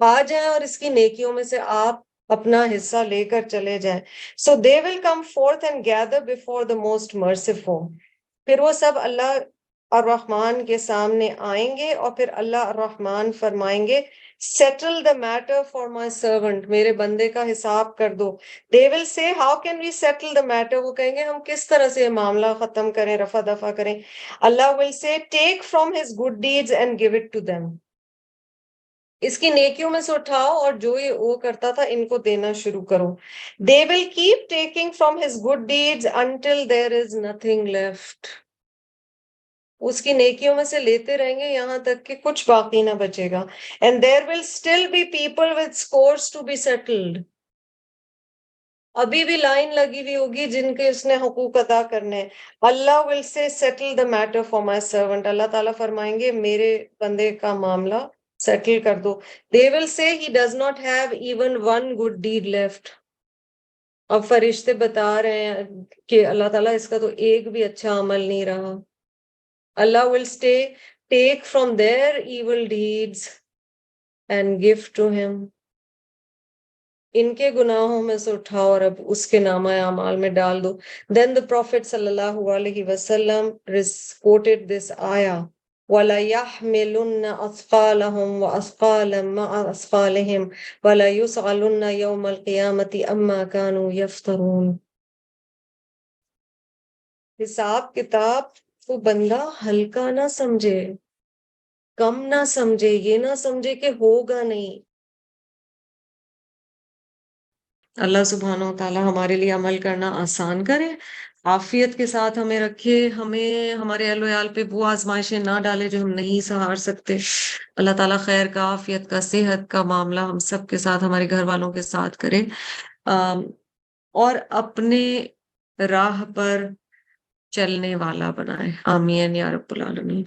S1: آ جائیں اور اس کی نیکیوں میں سے آپ اپنا حصہ لے کر چلے جائیں. So they will come forth and gather before the most merciful. پھر وہ سب اللہ الرحمن کے سامنے آئیں گے، اور پھر اللہ الرحمن فرمائیں گے settle the matter for my servant، میرے بندے کا حساب کر دو. They will say, how can we settle the matter؟ وہ کہیں گے ہم کس طرح سے معاملہ ختم کریں، رفع دفع کریں. اللہ will say, take from his good deeds and give it to them. اس کی نیکیوں میں سے اٹھاؤ اور جو یہ وہ کرتا تھا ان کو دینا شروع کرو. They will keep taking from his good deeds until there is nothing left. اس کی نیکیوں میں سے لیتے رہیں گے یہاں تک کہ کچھ باقی نہ بچے گا. And there will still be people with scores to be settled. ابھی بھی لائن لگی ہوئی ہوگی جن کے اس نے حقوق ادا کرنے. اللہ will say, settle the matter for my servant. اللہ تعالیٰ فرمائیں گے میرے بندے کا معاملہ سیٹل کر دو. They will say he does not have even one good deed left. اب فرشتے بتا رہے ہیں کہ اللہ تعالیٰ اس کا تو ایک بھی اچھا عمل نہیں رہا. Allah will take from their evil deeds and give to him. ان کے گناہوں میں سے اٹھاؤ اور اب اس کے نامہ اعمال میں ڈال دو. Then the Prophet sallallahu alaihi wasallam quoted this ayah, وَلَيَحْمِلُنَّ أَثْقَالَهُمْ وَأَثْقَالًا مَعَ أَثْقَالِهِمْ وَلَيُسْأَلُنَّ يَوْمَ الْقِيَامَةِ أَمَّا كَانُوا يَفْتَرُونَ. حساب کتاب کو بندہ ہلکا نہ سمجھے، کم نہ سمجھے، یہ نہ سمجھے کہ ہوگا نہیں. اللہ سبحانہ و تعالی ہمارے لیے عمل کرنا آسان کرے، عافیت کے ساتھ ہمیں رکھے، ہمیں ہمارے اہل و عیال پہ وہ آزمائشیں نہ ڈالے جو ہم نہیں سہار سکتے. اللہ تعالیٰ خیر کا، عافیت کا، صحت کا معاملہ ہم سب کے ساتھ، ہمارے گھر والوں کے ساتھ کرے، اور اپنے راہ پر چلنے والا بنائے. آمین یا رب العالمین.